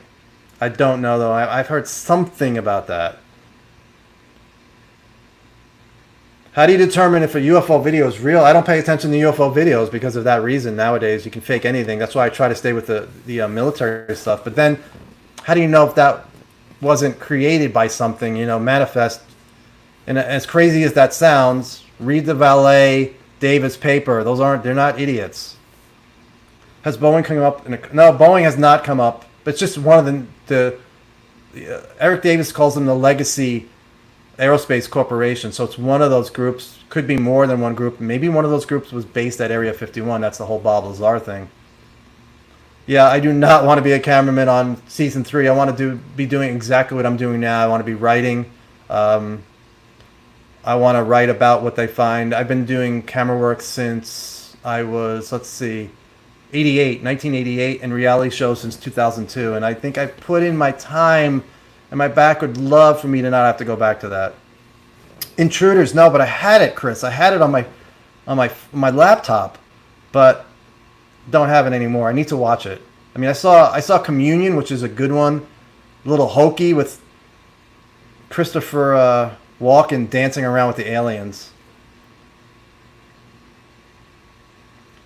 Speaker 1: I don't know, though. I've heard something about that. How do you determine if a UFO video is real? I don't pay attention to UFO videos because of that reason. Nowadays, you can fake anything. That's why I try to stay with the military stuff. But then, how do you know if that wasn't created by something, you know, manifest? And as crazy as that sounds, read the Valet Davis paper. They're not idiots. Has Boeing come up? No, Boeing has not come up. It's just one of the Eric Davis calls them the legacy Aerospace Corporation. So it's one of those groups. Could be more than one group. Maybe one of those groups was based at Area 51. That's the whole Bob Lazar thing. Yeah, I do not want to be a cameraman on season 3. I want to be doing exactly what I'm doing now. I want to be writing. I want to write about what they find. I've been doing camera work since I was, 1988, and reality shows since 2002. And I think I put in my time, and my back would love for me to not have to go back to that. Intruders, no, but I had it, Chris. I had it on my laptop, but don't have it anymore. I need to watch it. I mean, I saw Communion, which is a good one, a little hokey with Christopher Walken dancing around with the aliens.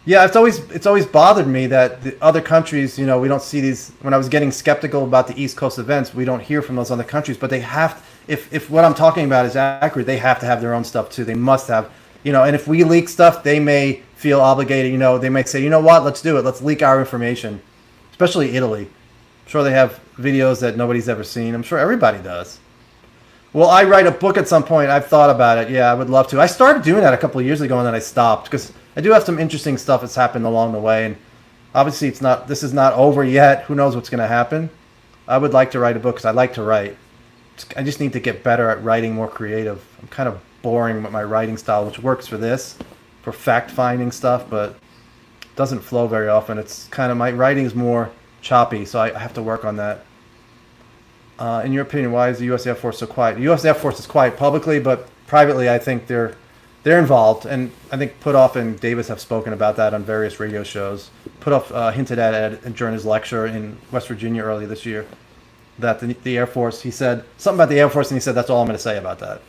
Speaker 1: Yeah, it's always bothered me that the other countries, you know, we don't see these. When I was getting skeptical about the East Coast events, we don't hear from those other countries. But they have, if what I'm talking about is accurate, they have to have their own stuff too. They must have, you know. And if we leak stuff, they may feel obligated. You know, they may say, you know what, let's do it. Let's leak our information. Especially Italy. I'm sure they have videos that nobody's ever seen. I'm sure everybody does. Will I write a book at some point? I've thought about it. Yeah, I would love to. I started doing that a couple of years ago, and then I stopped because I do have some interesting stuff that's happened along the way. And obviously, this is not over yet. Who knows what's going to happen? I would like to write a book because I like to write. I just need to get better at writing more creative. I'm kind of boring with my writing style, which works for this, for fact-finding stuff, but doesn't flow very often. It's kind of, my writing is more choppy, so I have to work on that. In your opinion, why is the U.S. Air Force so quiet? The U.S. Air Force is quiet publicly, but privately, I think they're involved. And I think Puthoff and Davis have spoken about that on various radio shows. Puthoff hinted at it during his lecture in West Virginia earlier this year, that the Air Force, he said something about the Air Force, and he said, that's all I'm going to say about that.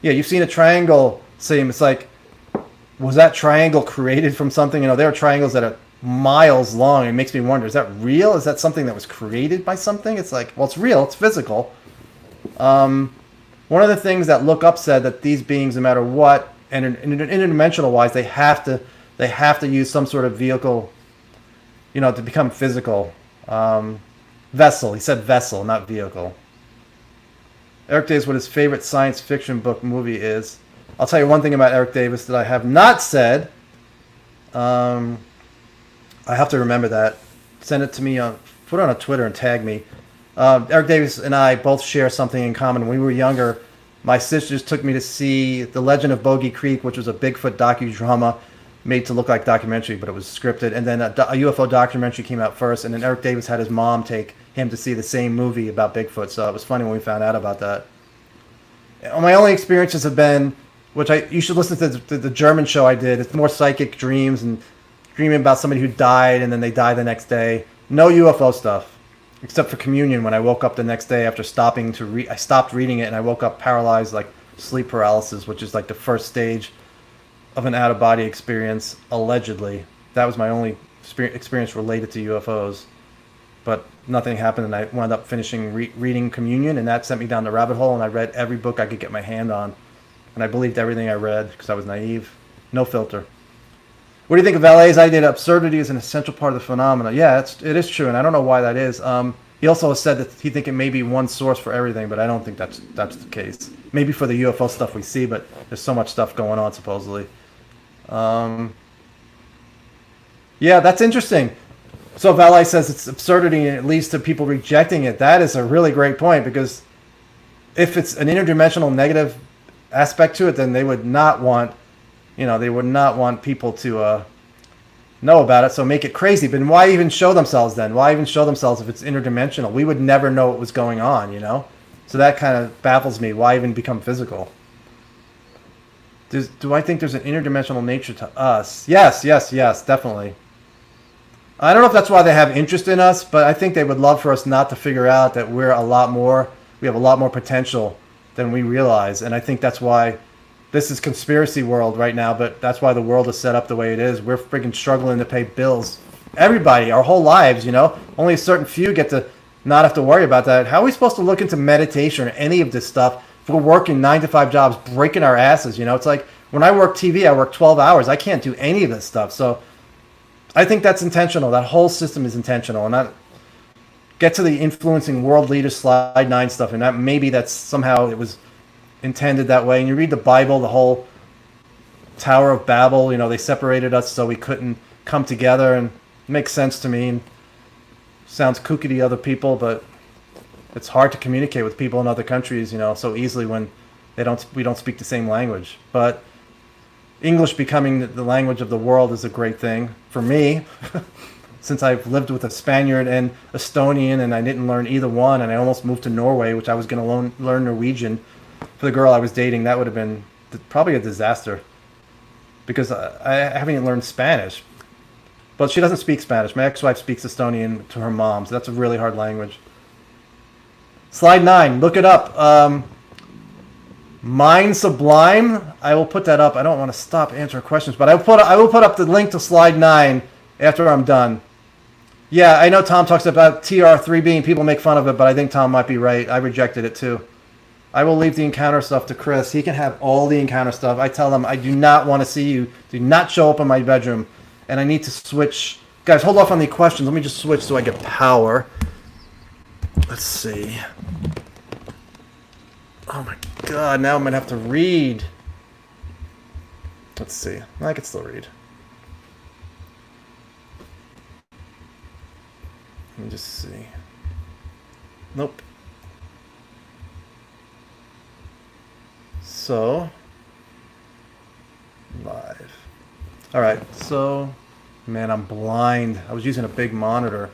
Speaker 1: Yeah, you've seen a triangle seam. It's like, was that triangle created from something? You know, there are triangles that are miles long. It makes me wonder, is that real? Is that something that was created by something? It's like, well, it's real. It's physical. One of the things that Look Up said, that these beings, no matter what, and interdimensional wise, they have to use some sort of vehicle, you know, to become physical. Vessel. He said vessel, not vehicle. Eric Davis, what his favorite science fiction book movie is. I'll tell you one thing about Eric Davis that I have not said. I have to remember that. Send it to me put it on a Twitter and tag me. Eric Davis and I both share something in common. When we were younger, my sisters took me to see The Legend of Bogey Creek, which was a Bigfoot docudrama made to look like documentary, but it was scripted. And then a UFO documentary came out first, and then Eric Davis had his mom take him to see the same movie about Bigfoot. So it was funny when we found out about that. My only experiences have been, you should listen to the German show I did. It's more psychic dreams and dreaming about somebody who died and then they die the next day. No UFO stuff, except for communion when I woke up the next day after stopping to read. I stopped reading it and I woke up paralyzed, like sleep paralysis, which is like the first stage of an out-of-body experience, allegedly. That was my only experience related to UFOs. But nothing happened, and I wound up finishing reading Communion, and that sent me down the rabbit hole, and I read every book I could get my hand on. And I believed everything I read because I was naive. No filter. What do you think of LA's idea that absurdity is an essential part of the phenomena? Yeah, it is true, and I don't know why that is. He also has said that he thinks it may be one source for everything, but I don't think that's the case. Maybe for the UFO stuff we see, but there's so much stuff going on, supposedly. Yeah, that's interesting. So Valet says it's absurdity and it leads to people rejecting it. That is a really great point, because if it's an interdimensional negative aspect to it, then they would not want, people to know about it. So make it crazy. But why even show themselves then? Why even show themselves if it's interdimensional? We would never know what was going on, So that kind of baffles me. Why even become physical? Do I think there's an interdimensional nature to us? Yes, definitely. I don't know if that's why they have interest in us, but I think they would love for us not to figure out that we have a lot more potential than we realize. And I think that's why this is conspiracy world right now, but that's why the world is set up the way it is. We're freaking struggling to pay bills. Everybody, our whole lives, only a certain few get to not have to worry about that. How are we supposed to look into meditation or any of this stuff if we're working 9-to-5 jobs, breaking our asses? It's like when I work TV, I work 12 hours. I can't do any of this stuff. So I think that's intentional. That whole system is intentional. And that get to the influencing world leaders slide 9 stuff, and that's somehow it was intended that way. And you read the Bible, the whole Tower of Babel, they separated us so we couldn't come together, and it makes sense to me. And sounds kooky to other people, but it's hard to communicate with people in other countries, so easily when we don't speak the same language. But English becoming the language of the world is a great thing for me, since I've lived with a Spaniard and Estonian, and I didn't learn either one, and I almost moved to Norway, which I was going to learn Norwegian for the girl I was dating. That would have been probably a disaster, because I haven't even learned Spanish. But she doesn't speak Spanish. My ex-wife speaks Estonian to her mom, so that's a really hard language. Slide 9, look it up. Mind Sublime. I will put that up. I don't want to stop answering questions, but I will put up the link to slide 9 after I'm done. Yeah, I know Tom talks about TR3 being, people make fun of it, but I think Tom might be right. I rejected it too. I will leave the encounter stuff to Chris. He can have all the encounter stuff. I tell him I do not want to see you. Do not show up in my bedroom. And I need to switch. Guys, hold off on the questions. Let me just switch so I get power. Let's see. Oh my god, now I'm going to have to read. Let's see. I can still read. Let me just see. Nope. So, live. All right, so, man, I'm blind. I was using a big monitor.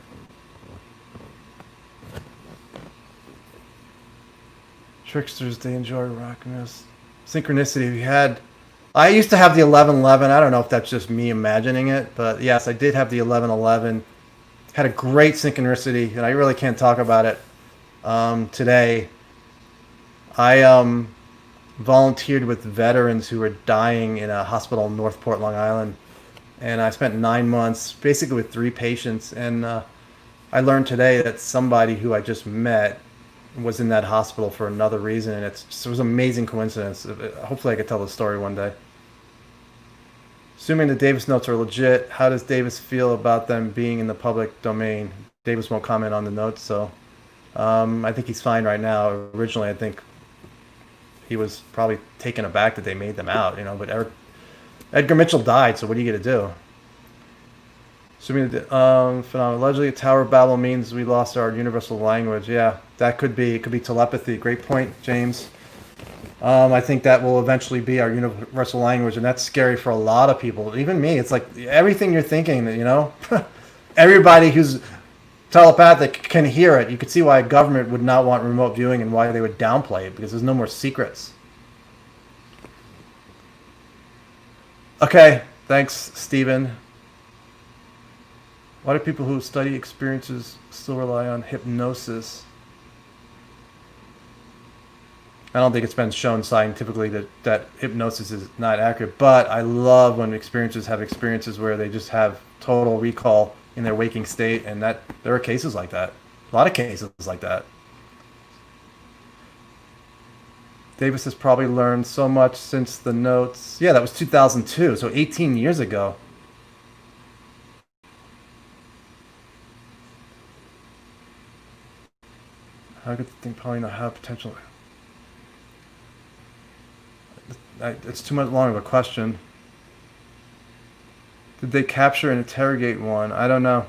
Speaker 1: Tricksters, they enjoy rockiness. Synchronicity, we had... I used to have the 1111. I don't know if that's just me imagining it, but yes, I did have the 1111. Had a great synchronicity, and I really can't talk about it today. I volunteered with veterans who were dying in a hospital in Northport, Long Island, and I spent 9 months basically with 3 patients, and I learned today that somebody who I just met was in that hospital for another reason, and it was an amazing coincidence. Hopefully I could tell the story one day. Assuming the Davis notes are legit, how does Davis feel about them being in the public domain? Davis won't comment on the notes, so I think he's fine right now. Originally, I think he was probably taken aback that they made them out, but Edgar Mitchell died, so what are you going to do? Phenomenal. Allegedly, Tower of Babel means we lost our universal language. Yeah, that could be. It could be telepathy. Great point, James. I think that will eventually be our universal language, and that's scary for a lot of people. Even me. It's like everything you're thinking. Everybody who's telepathic can hear it. You could see why a government would not want remote viewing and why they would downplay it because there's no more secrets. Okay, thanks, Stephen. Why do people who study experiences still rely on hypnosis? I don't think it's been shown scientifically that hypnosis is not accurate, but I love when experiences have experiences where they just have total recall in their waking state, and that there are cases like that. A lot of cases like that. Davis has probably learned so much since the notes. Yeah, that was 2002, so 18 years ago. How could the thing probably not have potential? It's too much long of a question. Did they capture and interrogate one? I don't know.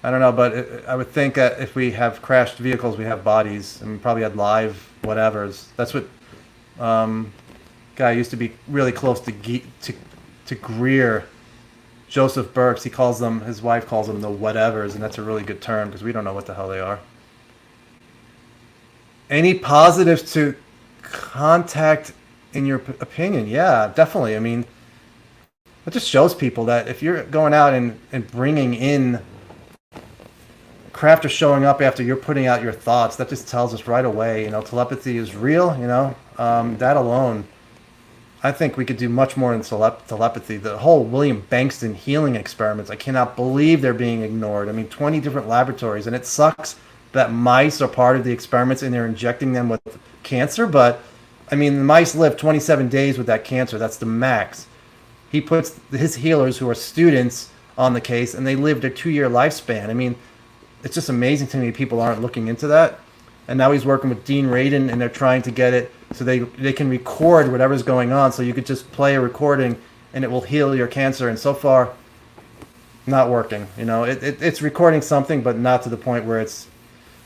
Speaker 1: But I would think that if we have crashed vehicles, we have bodies, and we probably had live whatevers. That's what guy used to be really close to Greer, Joseph Burks. He calls them. His wife calls them the whatevers, and that's a really good term because we don't know what the hell they are. Any positives to contact in your opinion? Yeah, definitely. I mean, it just shows people that if you're going out and bringing in craft, or showing up after you're putting out your thoughts, that just tells us right away, telepathy is real, that alone. I think we could do much more in telepathy. The whole William Bankston healing experiments, I cannot believe they're being ignored. I mean, 20 different laboratories, and it sucks that mice are part of the experiments and they're injecting them with cancer, but I mean, the mice live 27 days with that cancer. That's the max. He puts his healers, who are students, on the case, and they lived a 2-year lifespan. I mean, it's just amazing to me people aren't looking into that. And now he's working with Dean Radin, and they're trying to get it so they can record whatever's going on. So you could just play a recording, and it will heal your cancer. And so far, not working. It's recording something, but not to the point where it's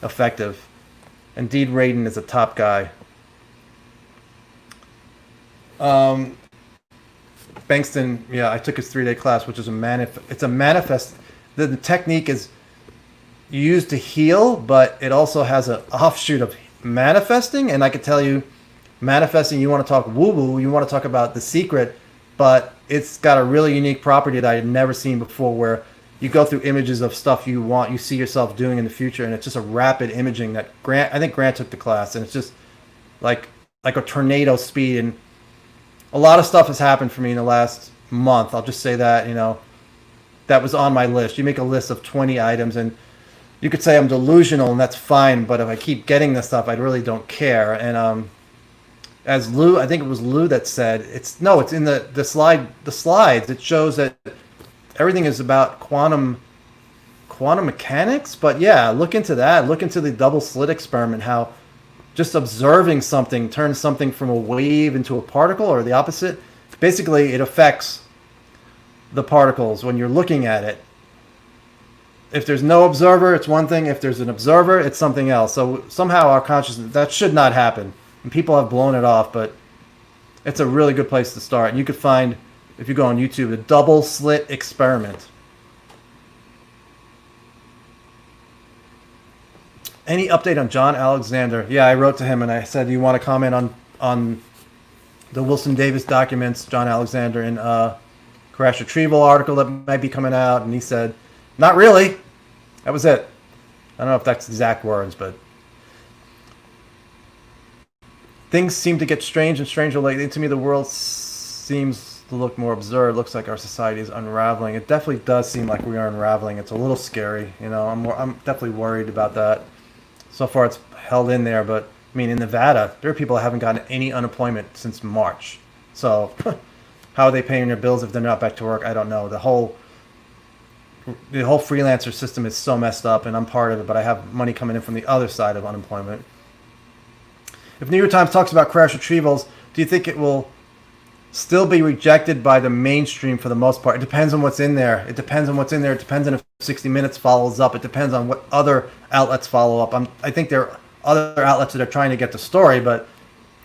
Speaker 1: effective. And Dean Radin is a top guy. Bankston, yeah, I took his 3-day class, which is it's a manifest. The technique is used to heal, but it also has an offshoot of manifesting. And I could tell you, manifesting, you want to talk woo-woo, you want to talk about the secret, but it's got a really unique property that I had never seen before, where you go through images of stuff you see yourself doing in the future, and it's just a rapid imaging that I think Grant took the class, and it's just like a tornado speed. And a lot of stuff has happened for me in the last month. I'll just say that, that was on my list. You make a list of 20 items, and you could say I'm delusional, and that's fine, but if I keep getting this stuff, I really don't care. And as Lou, I think it was Lou that said, it's in the slides. It shows that everything is about quantum mechanics. But yeah, look into that. Look into the double slit experiment, how just observing something turns something from a wave into a particle, or the opposite. Basically, it affects the particles when you're looking at it. If there's no observer, it's one thing. If there's an observer, it's something else. So somehow our consciousness, that should not happen. And people have blown it off, but it's a really good place to start. And you could find, if you go on YouTube, the double slit experiment. Any update on John Alexander? Yeah, I wrote to him and I said, do you want to comment on the Wilson Davis documents, John Alexander, and crash retrieval article that might be coming out? And he said, not really. That was it. I don't know if that's exact words, but things seem to get strange and stranger lately. To me, the world seems to look more absurd. Looks like our society is unraveling. It definitely does seem like we are unraveling. It's a little scary. I'm definitely worried about that. So far, it's held in there, but I mean, in Nevada, there are people that haven't gotten any unemployment since March. So, how are they paying their bills if they're not back to work? I don't know. The whole freelancer system is so messed up, and I'm part of it, but I have money coming in from the other side of unemployment. If New York Times talks about crash retrievals, do you think it will still be rejected by the mainstream for the most part. It depends on what's in there. It depends on what's in there. It depends on if 60 Minutes follows up. It depends on what other outlets follow up. I think there are other outlets that are trying to get the story, but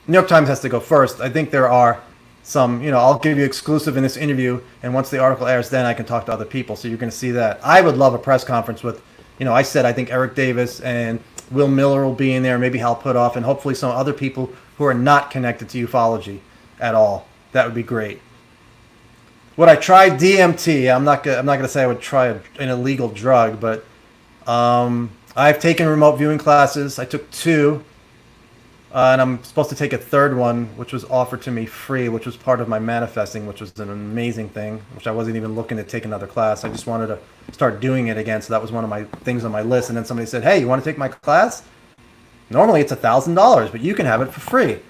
Speaker 1: New York Times has to go first. I think there are some, I'll give you exclusive in this interview, and once the article airs, then I can talk to other people. So you're going to see that. I would love a press conference with, I said I think Eric Davis and Will Miller will be in there, maybe Hal Puthoff, and hopefully some other people who are not connected to ufology at all. That would be great. Would I try DMT? I'm not going to say I would try an illegal drug, but I've taken remote viewing classes. I took 2. And I'm supposed to take a 3rd one, which was offered to me free, which was part of my manifesting, which was an amazing thing, which I wasn't even looking to take another class. I just wanted to start doing it again, so that was one of my things on my list. And then somebody said, hey, you want to take my class? Normally it's $1,000, but you can have it for free.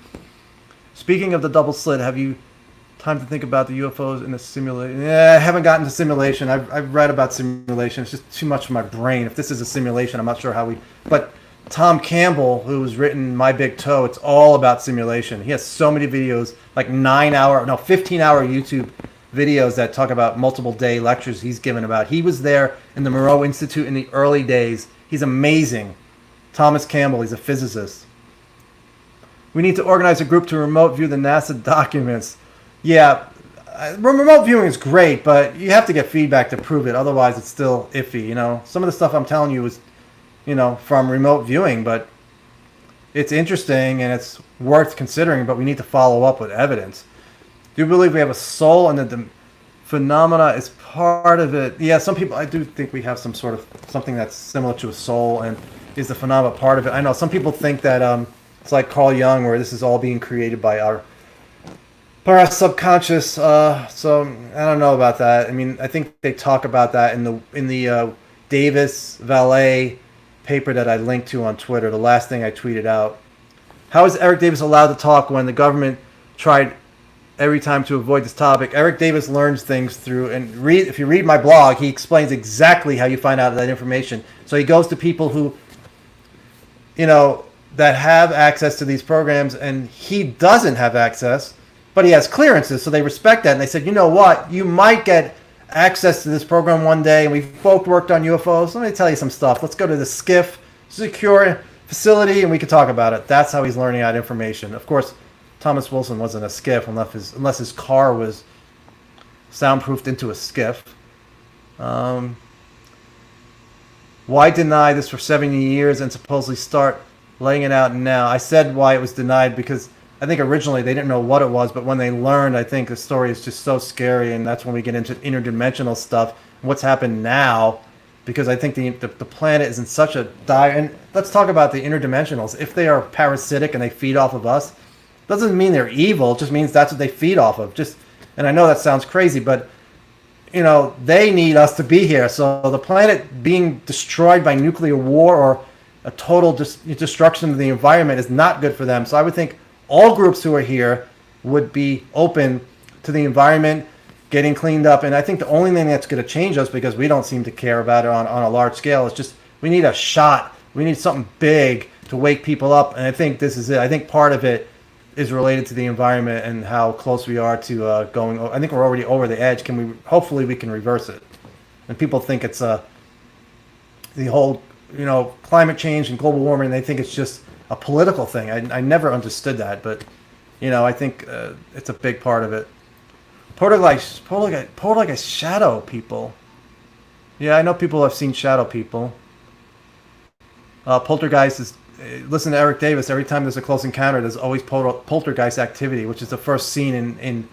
Speaker 1: Speaking of the double slit, have you time to think about the UFOs in the simulation? Yeah, I haven't gotten to simulation. I've read about simulation. It's just too much for my brain. If this is a simulation, I'm not sure how we... But Tom Campbell, who's written My Big Toe, it's all about simulation. He has so many videos, like 15-hour YouTube videos that talk about multiple day lectures he's given about. He was there in the Moreau Institute in the early days. He's amazing. Thomas Campbell, he's a physicist. We need to organize a group to remote view the NASA documents. Yeah, remote viewing is great, but you have to get feedback to prove it. Otherwise, it's still iffy. Some of the stuff I'm telling you is from remote viewing, but it's interesting and it's worth considering, but we need to follow up with evidence. Do you believe we have a soul and that the phenomena is part of it? Yeah, some people, I do think we have some sort of something that's similar to a soul, and is the phenomena part of it? I know some people think that it's like Carl Jung, where this is all being created by our subconscious. So I don't know about that. I mean, I think they talk about that in the Davis Valet paper that I linked to on Twitter, the last thing I tweeted out. How is Eric Davis allowed to talk when the government tried every time to avoid this topic? Eric Davis learns things through, and if you read my blog, he explains exactly how you find out that information. So he goes to people who, that have access to these programs, and he doesn't have access, but he has clearances, so they respect that. And they said, you know what, you might get access to this program one day, and we both worked on UFOs. Let me tell you some stuff. Let's go to the SCIF secure facility, and we can talk about it. That's how he's learning out information. Of course, Thomas Wilson wasn't a SCIF unless his car was soundproofed into a SCIF. Why deny this for 70 years and supposedly start laying it out now? I said why it was denied because I think originally they didn't know what it was, but when they learned, I think the story is just so scary, and that's when we get into interdimensional stuff. What's happened now, because I think the planet is in such a dire... And let's talk about the interdimensionals. If they are parasitic and they feed off of us, doesn't mean they're evil. It just means that's what they feed off of. And I know that sounds crazy, but they need us to be here. So the planet being destroyed by nuclear war or a total destruction of the environment is not good for them. So I would think all groups who are here would be open to the environment getting cleaned up. And I think the only thing that's going to change us, because we don't seem to care about it on a large scale, is just we need a shot. We need something big to wake people up. And I think this is it. I think part of it is related to the environment and how close we are to going. I think we're already over the edge. Hopefully we can reverse it. And people think it's the whole, climate change and global warming. They think it's just a political thing. I never understood that, but I think it's a big part of it. Poltergeist shadow people. Yeah, I know people have seen shadow people. Poltergeist is. Listen to Eric Davis. Every time there's a close encounter, there's always poltergeist activity, which is the first scene in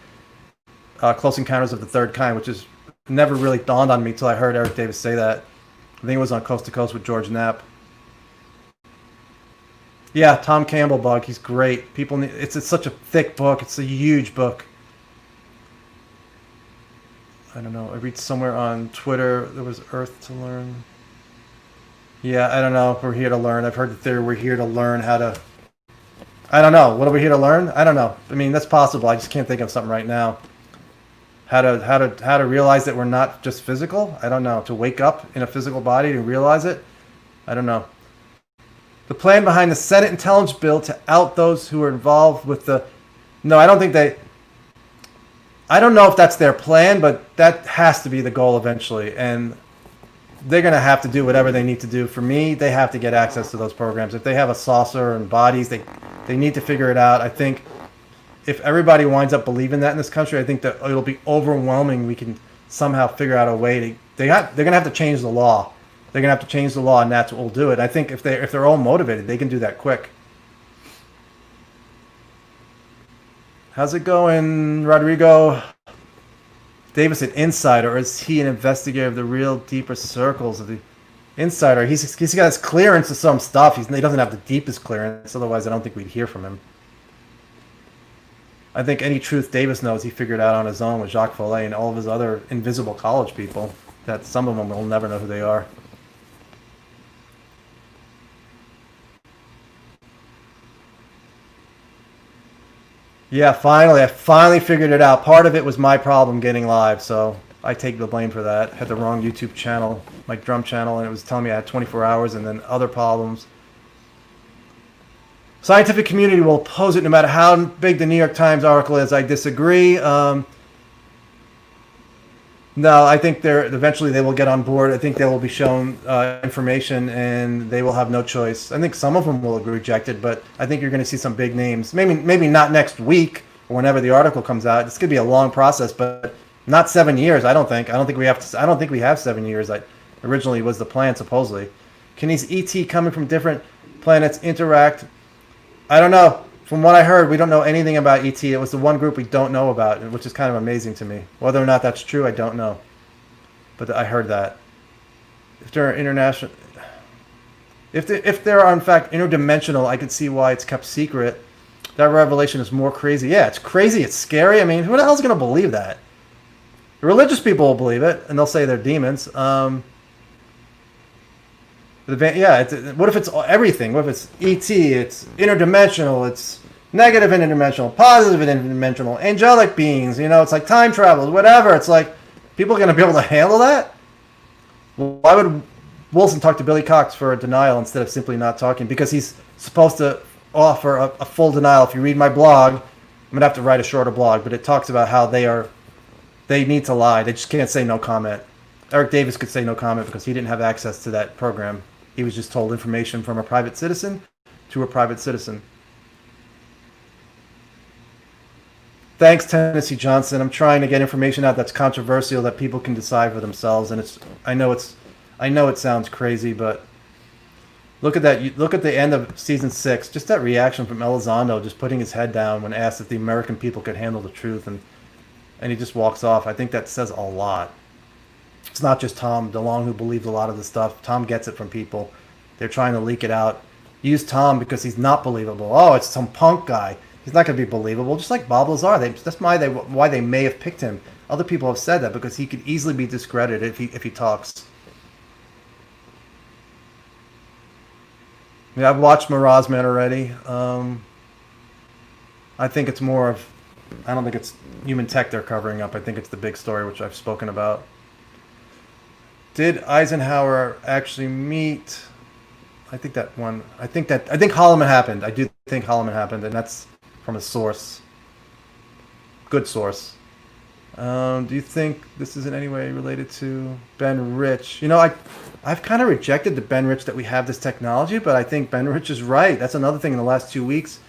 Speaker 1: Close Encounters of the Third Kind, which is never really dawned on me till I heard Eric Davis say that. I think it was on Coast to Coast with George Knapp. Yeah, Tom Campbell bug. He's great. People need. It's such a thick book. It's a huge book. I don't know. I read somewhere on Twitter there was Earth to Learn. Yeah, I don't know if we're here to learn. I've heard the theory we're here to learn how to... I don't know. What are we here to learn? I don't know. I mean, that's possible. I just can't think of something right now. How to realize that we're not just physical? I don't know. To wake up in a physical body to realize it? I don't know. The plan behind the Senate Intelligence Bill to out those who are involved with the... No, I don't think they... I don't know if that's their plan, but that has to be the goal eventually. And they're going to have to do whatever they need to do. For me, they have to get access to those programs. If they have a saucer and bodies, they need to figure it out. I think if everybody winds up believing that in this country, I think that it'll be overwhelming. We can somehow figure out a way to. They're going to have to change the law. They're going to have to change the law, and that's what will do it. I think if they're all motivated, they can do that quick. How's it going, Rodrigo? Davis an insider, or is he an investigator of the real deeper circles of the insider? He's got his clearance to some stuff. He doesn't have the deepest clearance, otherwise I don't think we'd hear from him. I think any truth Davis knows he figured out on his own with Jacques Vallée and all of his other invisible college people, that some of them will never know who they are. Yeah, I finally figured it out. Part of it was my problem getting live, so I take the blame for that. Had the wrong YouTube channel, my drum channel, and it was telling me I had 24 hours and then other problems. Scientific community will oppose it no matter how big the New York Times article is. I disagree. No, I think eventually they will get on board. I think they will be shown information, and they will have no choice. I think some of them will reject it, but I think you're going to see some big names. Maybe not next week or whenever the article comes out. It's going to be a long process, but not 7 years. I don't think we have 7 years. Originally was the plan supposedly. Can these ET coming from different planets interact? I don't know. From what I heard, we don't know anything about ET. It was the one group we don't know about, which is kind of amazing to me. Whether or not that's true, I don't know. But I heard that. If they're international, if they're in fact interdimensional, I could see why it's kept secret. That revelation is more crazy. Yeah, it's crazy. It's scary. I mean, who the hell's going to believe that? The religious people will believe it, and they'll say they're demons. What if it's everything? What if it's ET? It's interdimensional. It's negative interdimensional, positive interdimensional, angelic beings. It's like time travel, whatever. It's like people are going to be able to handle that. Why would Wilson talk to Billy Cox for a denial instead of simply not talking? Because he's supposed to offer a full denial. If you read my blog, I'm going to have to write a shorter blog, but it talks about how they need to lie. They just can't say no comment. Eric Davis could say no comment because he didn't have access to that program. He was just told information from a private citizen to a private citizen. Thanks, Tennessee Johnson. I'm trying to get information out that's controversial that people can decide for themselves. And I know it sounds crazy, but look at that. Look at the end of season 6. Just that reaction from Elizondo, just putting his head down when asked if the American people could handle the truth, and he just walks off. I think that says a lot. It's not just Tom DeLonge who believes a lot of the stuff. Tom gets it from people. They're trying to leak it out. Use Tom because he's not believable. Oh, it's some punk guy. He's not going to be believable. Just like Bob Lazar. That's why they may have picked him. Other people have said that because he could easily be discredited if he talks. Yeah, I've watched Mirazman already. I think it's more of... I don't think it's human tech they're covering up. I think it's the big story, which I've spoken about. Did Eisenhower actually meet? I think Holloman happened. I do think Holloman happened, and that's from a source. Good source. Do you think this is in any way related to Ben Rich? I've kind of rejected the Ben Rich that we have this technology, but I think Ben Rich is right. That's another thing in the last 2 weeks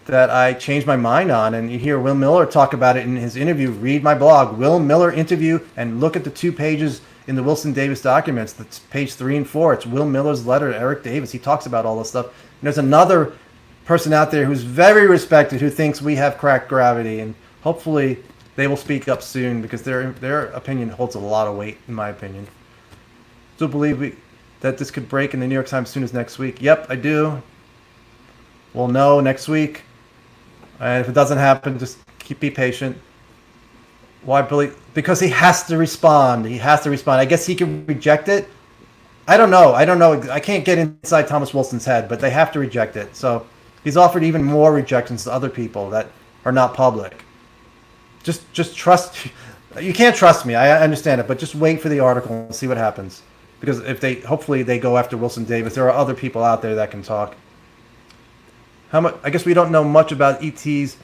Speaker 1: that I changed my mind on. And you hear Will Miller talk about it in his interview. Read my blog, Will Miller interview, and look at the 2 pages in the Wilson Davis documents. That's page 3 and 4. It's Will Miller's letter to Eric Davis. He talks about all this stuff. And there's another person out there who's very respected who thinks we have cracked gravity, and hopefully they will speak up soon because their opinion holds a lot of weight, in my opinion. Still believe that this could break in the New York Times as soon as next week. Yep, I do. We'll know next week. And if it doesn't happen, just be patient. Why, Billy? Because he has to respond. I guess he can reject it. I don't know. I can't get inside Thomas Wilson's head, but they have to reject it. So he's offered even more rejections to other people that are not public. Just trust. You can't trust me. I understand it, but just wait for the article and see what happens. Because hopefully they go after Wilson Davis. There are other people out there that can talk. How much? I guess we don't know much about ETs.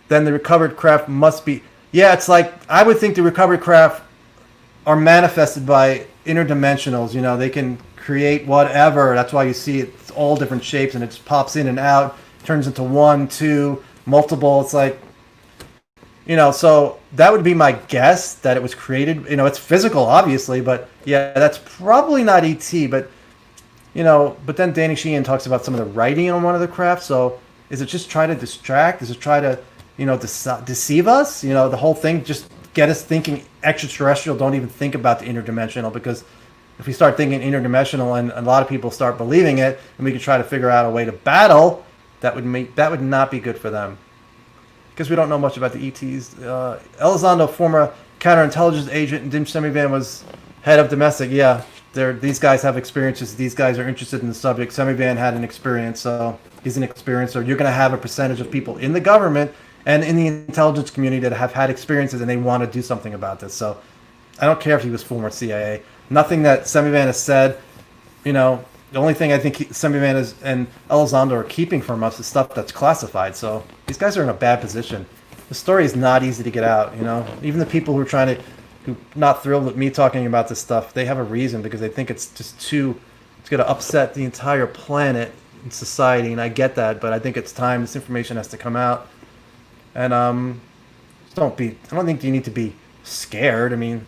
Speaker 1: Then the recovered craft must be. Yeah, it's like I would think the recovery craft are manifested by interdimensionals. You know, they can create whatever. That's why you see it's all different shapes and it just pops in and out, turns into one, two, multiple. It's like, you know, so that would be my guess that it was created. You know, it's physical, obviously, but yeah, that's probably not ET. But you know, but then Danny Sheehan talks about some of the writing on one of the crafts. So is it just try to distract? Is it try to, you know, deceive us? You know, the whole thing just get us thinking extraterrestrial. Don't even think about the interdimensional, because if we start thinking interdimensional and a lot of people start believing it, and we could try to figure out a way to battle, that would not be good for them. Because we don't know much about the ETs. Elizondo, former counterintelligence agent, and Dim Semivan was head of domestic. Yeah, these guys have experiences. These guys are interested in the subject. Semivan had an experience, so he's an experiencer. You're going to have a percentage of people in the government and in the intelligence community that have had experiences and they want to do something about this. So I don't care if he was former CIA. Nothing that Semivan has said, you know, the only thing I think Semivan is and Elizondo are keeping from us is stuff that's classified. So these guys are in a bad position. The story is not easy to get out, you know. Even the people who are trying to, who not thrilled with me talking about this stuff, they have a reason because they think it's just it's going to upset the entire planet and society, and I get that, but I think it's time. This information has to come out. And I don't think you need to be scared. I mean,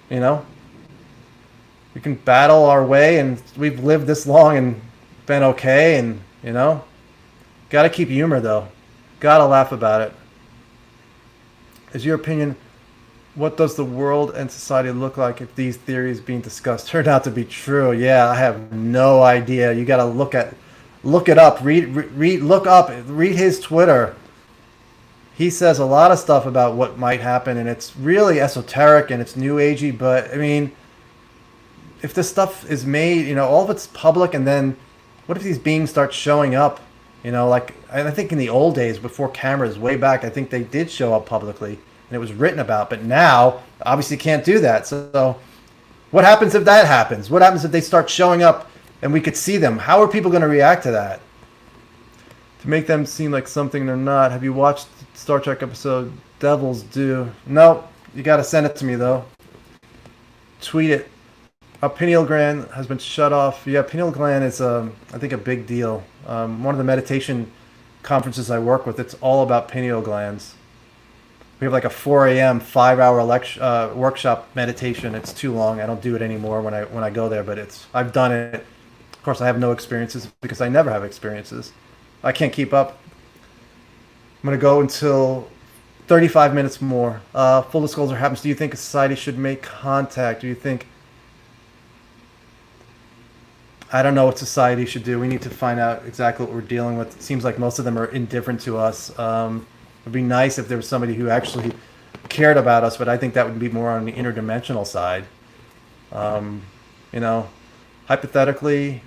Speaker 1: you know, we can battle our way, and we've lived this long and been okay, and, you know, got to keep humor, though. Got to laugh about it. Is your opinion, what does the world and society look like if these theories being discussed turn out to be true? Yeah, I have no idea. You got to look it up, read his Twitter. He says a lot of stuff about what might happen, and it's really esoteric and it's new agey, but I mean, if this stuff is made, you know, all of it's public, and then what if these beings start showing up? You know, like, I think in the old days, before cameras, way back, I think they did show up publicly, and it was written about, but now, obviously can't do that. So, what happens if that happens? What happens if they start showing up and we could see them? How are people going to react to that? To make them seem like something they're not. Have you watched Star Trek episode Devils Due? No, you got to send it to me, though. Tweet it. A pineal gland has been shut off. Yeah, pineal gland is, I think, a big deal. One of the meditation conferences I work with, it's all about pineal glands. We have like a 4 a.m. 5-hour workshop meditation. It's too long. I don't do it anymore when I go there, but I've done it. Of course, I have no experiences because I never have experiences. I can't keep up. I'm going to go until 35 minutes more. Full disclosure happens. Do you think a society should make contact? Do you think... I don't know what society should do. We need to find out exactly what we're dealing with. It seems like most of them are indifferent to us. It'd be nice if there was somebody who actually cared about us, but I think that would be more on the interdimensional side. You know, hypothetically,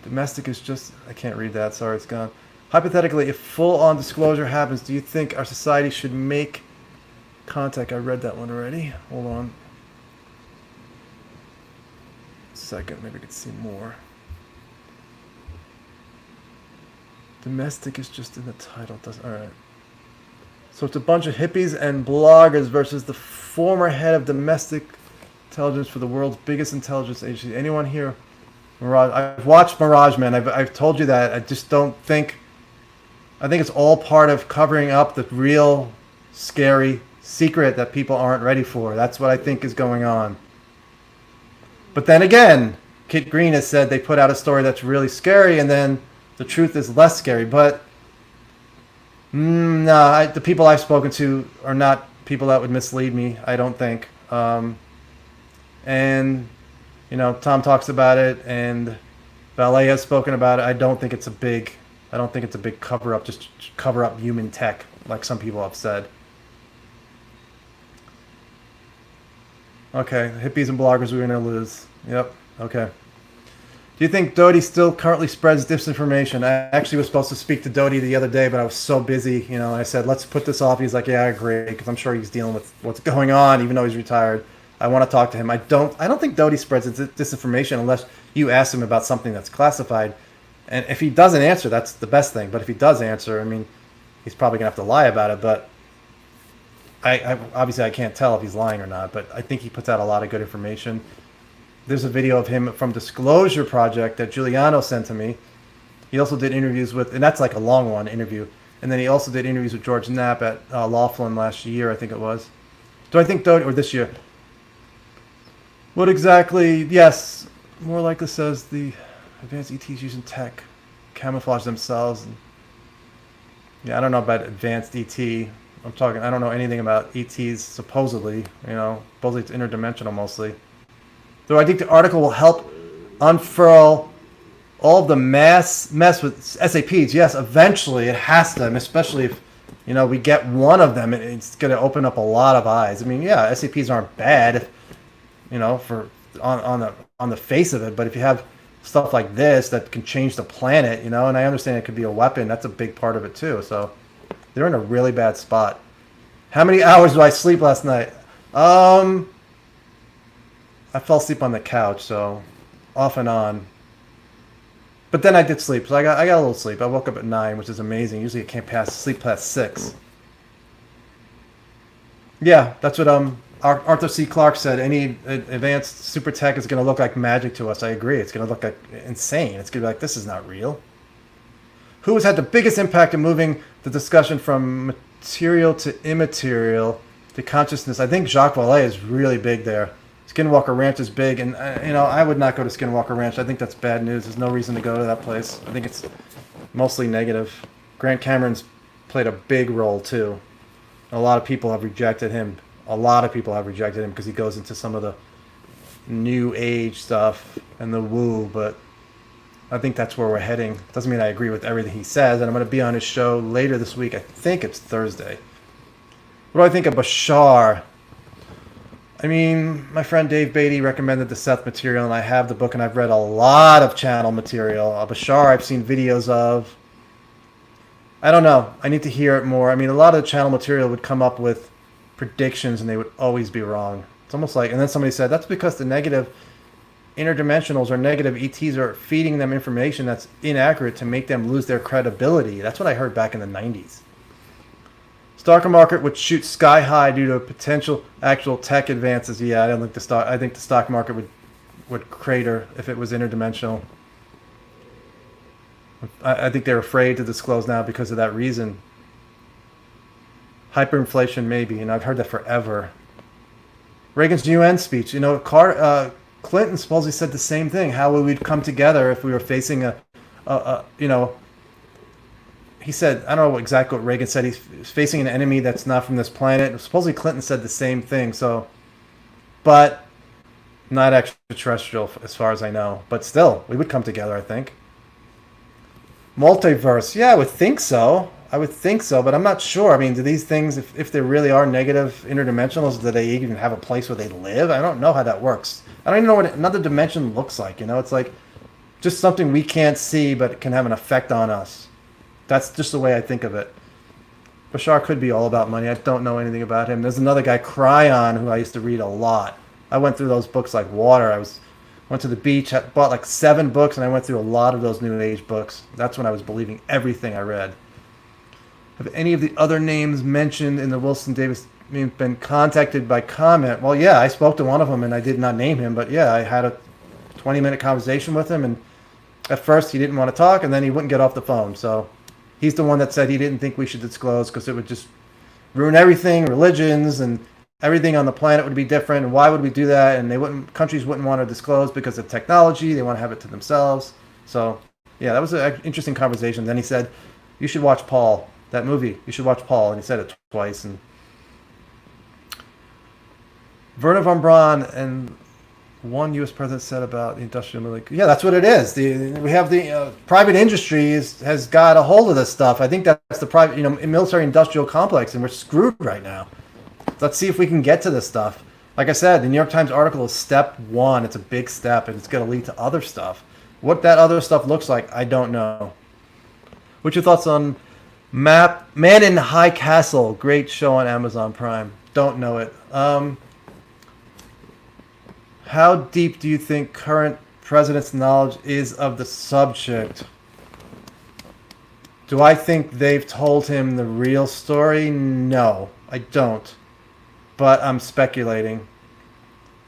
Speaker 1: domestic is just... I can't read that. Sorry, it's gone. Hypothetically, if full-on disclosure happens, do you think our society should make contact? I read that one already. Hold on. Second, maybe I could see more. Domestic is just in the title. All right. So it's a bunch of hippies and bloggers versus the former head of domestic intelligence for the world's biggest intelligence agency. Anyone here? Mirage. I've watched Mirage Man. I've told you that. I just don't think. I think it's all part of covering up the real scary secret that people aren't ready for. That's what I think is going on. But then again, Kit Green has said they put out a story that's really scary, and then the truth is less scary. But no, the people I've spoken to are not people that would mislead me, I don't think. And, you know, Tom talks about it, and Valet has spoken about it. I don't think it's a big cover-up, just cover up human tech, like some people have said. Okay, hippies and bloggers, we're going to lose. Yep, okay. Do you think Doty still currently spreads disinformation? I actually was supposed to speak to Doty the other day, but I was so busy. You know, I said, let's put this off. He's like, yeah, I agree, because I'm sure he's dealing with what's going on, even though he's retired. I want to talk to him. I don't think Doty spreads disinformation unless you ask him about something that's classified. And if he doesn't answer, that's the best thing. But if he does answer, I mean, he's probably gonna have to lie about it. But I obviously I can't tell if he's lying or not. But I think he puts out a lot of good information. There's a video of him from Disclosure Project that Giuliano sent to me. He also did interviews with, and that's like a long one interview. And then he also did interviews with George Knapp at Laughlin last year, I think it was. Do I think though, or this year? What exactly? Yes, more likely says the advanced ETs using tech camouflage themselves. And yeah, I don't know about advanced ET. I'm talking. I don't know anything about ETs. Supposedly, supposedly it's interdimensional mostly. Though I think the article will help unfurl all of the mess with SAPs. Yes, eventually it has to, especially if we get one of them. It's going to open up a lot of eyes. I mean, yeah, SAPs aren't bad, for on the face of it. But if you have stuff like this that can change the planet, and I understand it could be a weapon. That's a big part of it too. So they're in a really bad spot. How many hours did I sleep last night? I fell asleep on the couch, so off and on. But then I did sleep, so I got a little sleep. I woke up at 9, which is amazing. Usually I can't sleep past 6. Yeah, that's what Arthur C. Clarke said. Any advanced super tech is going to look like magic to us. I agree. It's going to look like insane. It's going to be like, this is not real. Who has had the biggest impact in moving the discussion from material to immaterial to consciousness? I think Jacques Vallée is really big there. Skinwalker Ranch is big, and I would not go to Skinwalker Ranch. I think that's bad news. There's no reason to go to that place. I think it's mostly negative. Grant Cameron's played a big role too. A lot of people have rejected him. A lot of people have rejected him because he goes into some of the new age stuff and the woo, but I think that's where we're heading. Doesn't mean I agree with everything he says, and I'm going to be on his show later this week. I think it's Thursday. What do I think of Bashar? I mean, my friend Dave Beatty recommended the Seth material, and I have the book, and I've read a lot of channel material. Bashar, I've seen videos of. I don't know. I need to hear it more. I mean, a lot of the channel material would come up with predictions, and they would always be wrong. It's almost like, and then somebody said, that's because the negative interdimensionals or negative ETs are feeding them information that's inaccurate to make them lose their credibility. That's what I heard back in the 90s. Stock market would shoot sky high due to potential actual tech advances. Yeah, I don't think I think the stock market would crater if it was interdimensional. I think they're afraid to disclose now because of that reason. Hyperinflation, maybe, and I've heard that forever. Reagan's UN speech, Clinton supposedly said the same thing. How would we come together if we were facing he said, I don't know exactly what Reagan said. He's facing an enemy that's not from this planet. Supposedly Clinton said the same thing. But not extraterrestrial as far as I know. But still, we would come together, I think. Multiverse. Yeah, I would think so. But I'm not sure. I mean, do these things, if there really are negative interdimensionals, do they even have a place where they live? I don't know how that works. I don't even know what another dimension looks like. It's like just something we can't see, but it can have an effect on us. That's just the way I think of it. Bashar could be all about money. I don't know anything about him. There's another guy, Cryon, who I used to read a lot. I went through those books like water. Went to the beach, bought like 7 books, and I went through a lot of those New Age books. That's when I was believing everything I read. Have any of the other names mentioned in the Wilson Davis been contacted by comment? Well, yeah, I spoke to one of them, and I did not name him, but yeah, I had a 20-minute conversation with him, and at first he didn't want to talk, and then he wouldn't get off the phone, so he's the one that said he didn't think we should disclose because it would just ruin everything, religions, and everything on the planet would be different. And why would we do that? And countries wouldn't want to disclose because of technology. They want to have it to themselves. So, yeah, that was an interesting conversation. Then he said, you should watch Paul, that movie. You should watch Paul. And he said it twice. And Werner von Braun and one U.S. president said about the industrial military. Yeah, that's what it is. We have the private industry has got a hold of this stuff. I think that's the private, military industrial complex, and we're screwed right now. Let's see if we can get to this stuff. Like I said, the New York Times article is step 1. It's a big step, and it's going to lead to other stuff. What that other stuff looks like, I don't know. What's your thoughts on Man in High Castle? Great show on Amazon Prime. Don't know it. How deep do you think current president's knowledge is of the subject? Do I think they've told him the real story? No, I don't. But I'm speculating.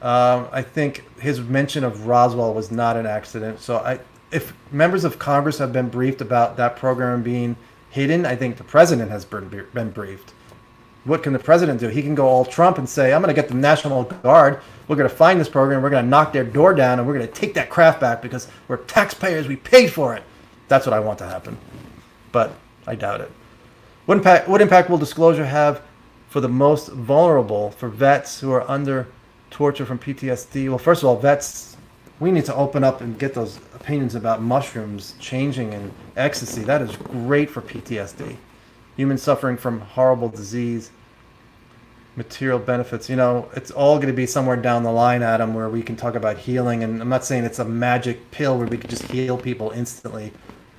Speaker 1: I think his mention of Roswell was not an accident. So if members of Congress have been briefed about that program being hidden, I think the president has been briefed. What can the president do? He can go all Trump and say, I'm going to get the National Guard. We're going to find this program. We're going to knock their door down, and we're going to take that craft back because we're taxpayers. We paid for it. That's what I want to happen. But I doubt it. What impact will disclosure have for the most vulnerable, for vets who are under torture from PTSD? Well, first of all, vets, we need to open up and get those opinions about mushrooms changing and ecstasy. That is great for PTSD. Humans suffering from horrible disease, material benefits. It's all going to be somewhere down the line, Adam, where we can talk about healing. And I'm not saying it's a magic pill where we can just heal people instantly.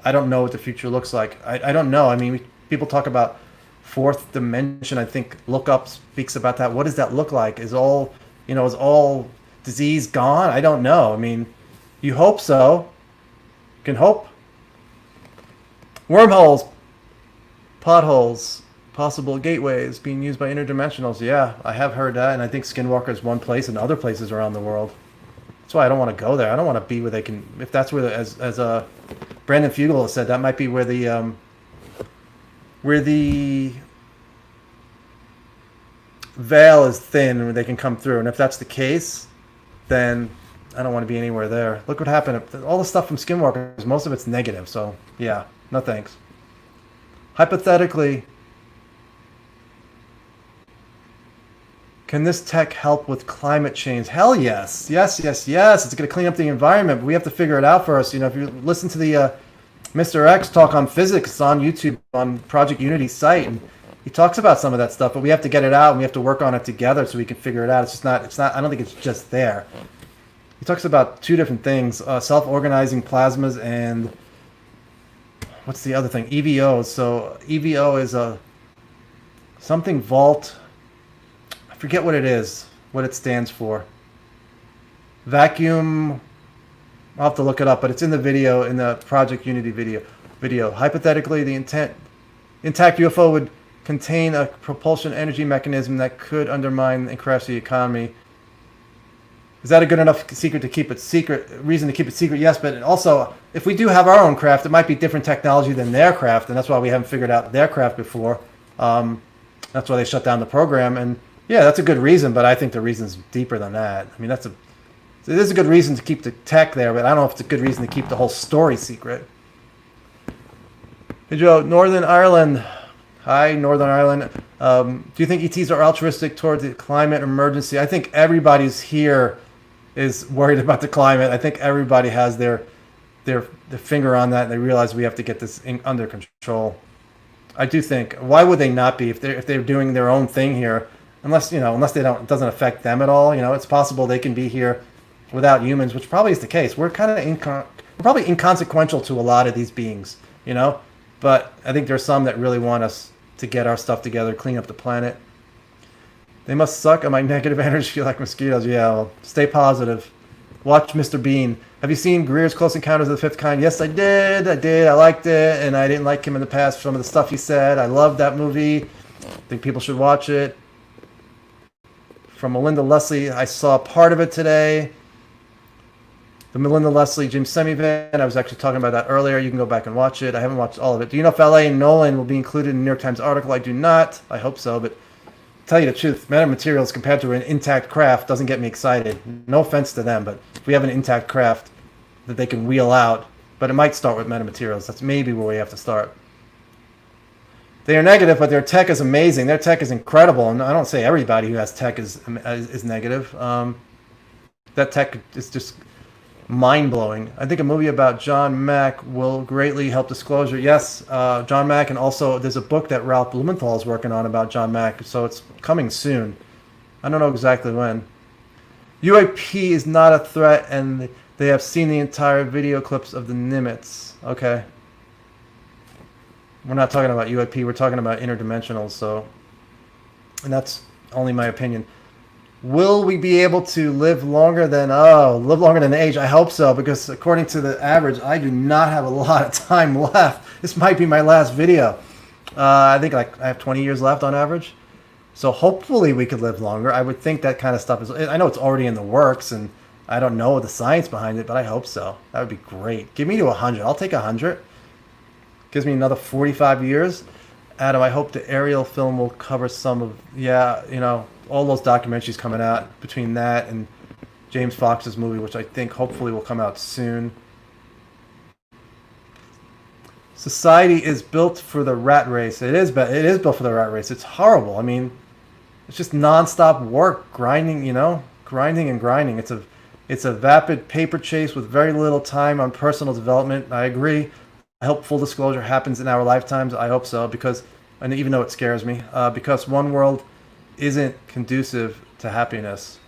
Speaker 1: I don't know what the future looks like. I don't know. I mean, people talk about fourth dimension. I think Look Up speaks about that. What does that look like? Is all disease gone? I don't know. I mean, you hope so. You can hope. Wormholes, potholes, possible gateways being used by interdimensionals. Yeah, I have heard that, and I think Skinwalker is one place, and other places around the world. That's why I don't want to go there. I don't want to be where they can. If that's where, as Brandon Fugel has said, that might be where the veil is thin, where they can come through. And if that's the case, then I don't want to be anywhere there. Look what happened. All the stuff from Skinwalkers, most of it's negative. So yeah, no thanks. Hypothetically, can this tech help with climate change? Hell yes. Yes. It's going to clean up the environment, but we have to figure it out first. If you listen to the Mr. X talk on physics on YouTube on Project Unity's site, and he talks about some of that stuff, but we have to get it out and we have to work on it together so we can figure it out. It's not, I don't think it's just there. He talks about two different things, self-organizing plasmas and what's the other thing? EVOs. So EVO is something vault. I forget what it is, what it stands for. Vacuum. I'll have to look it up, but it's in the video, in the Project Unity video. Hypothetically, the intact UFO would contain a propulsion energy mechanism that could undermine and crash the economy. Is that a good enough reason to keep it secret? Yes, but also, if we do have our own craft, it might be different technology than their craft, and that's why we haven't figured out their craft before. That's why they shut down the program, and yeah, that's a good reason, but I think the reason's deeper than that. I mean, it is a good reason to keep the tech there, but I don't know if it's a good reason to keep the whole story secret. Hey Joe, Northern Ireland. Hi, Northern Ireland. Do you think ETs are altruistic toward the climate emergency? I think everybody's here is worried about the climate. I think everybody has their finger on that, and they realize we have to get this under control. I do think. Why would they not be if they're doing their own thing here? Unless it doesn't affect them at all. It's possible they can be here without humans, which probably is the case. We're kind of we're probably inconsequential to a lot of these beings, But I think there's some that really want us to get our stuff together, clean up the planet. They must suck on my negative energy like mosquitoes. Yeah, well, stay positive. Watch Mr. Bean. Have you seen Greer's Close Encounters of the Fifth Kind? Yes, I did. I liked it, and I didn't like him in the past for some of the stuff he said. I loved that movie. I think people should watch it. From Melinda Leslie, I saw part of it today. The Melinda Leslie Jim Semivan, I was actually talking about that earlier. You can go back and watch it. I haven't watched all of it. Do you know if LA and Nolan will be included in the New York Times article? I do not. I hope so, but to tell you the truth, metamaterials compared to an intact craft doesn't get me excited. No offense to them, but if we have an intact craft that they can wheel out, but it might start with metamaterials. That's maybe where we have to start. They are negative, but their tech is amazing. Their tech is incredible, and I don't say everybody who has tech is negative. That tech is just mind-blowing. I think a movie about John Mack will greatly help disclosure. Yes, John Mack, and also there's a book that Ralph Blumenthal is working on about John Mack, so it's coming soon. I don't know exactly when. UAP is not a threat, and they have seen the entire video clips of the Nimitz. Okay. We're not talking about UAP, we're talking about interdimensionals, so, and that's only my opinion. Will we be able to live longer than age? I hope so, because according to the average, I do not have a lot of time left. This might be my last video. I think like I have 20 years left on average. So hopefully we could live longer. I would think that kind of stuff is. I know it's already in the works, and I don't know the science behind it, but I hope so. That would be great. Give me to 100. I'll take 100. Gives me another 45 years. Adam, I hope the Ariel film will cover some of, all those documentaries coming out between that and James Fox's movie, which I think hopefully will come out soon. Society is built for the rat race. It is built for the rat race. It's horrible. I mean, it's just nonstop work, grinding, grinding and grinding. It's a vapid paper chase with very little time on personal development. I agree. I hope full disclosure happens in our lifetimes. I hope so, and even though it scares me, because one world isn't conducive to happiness.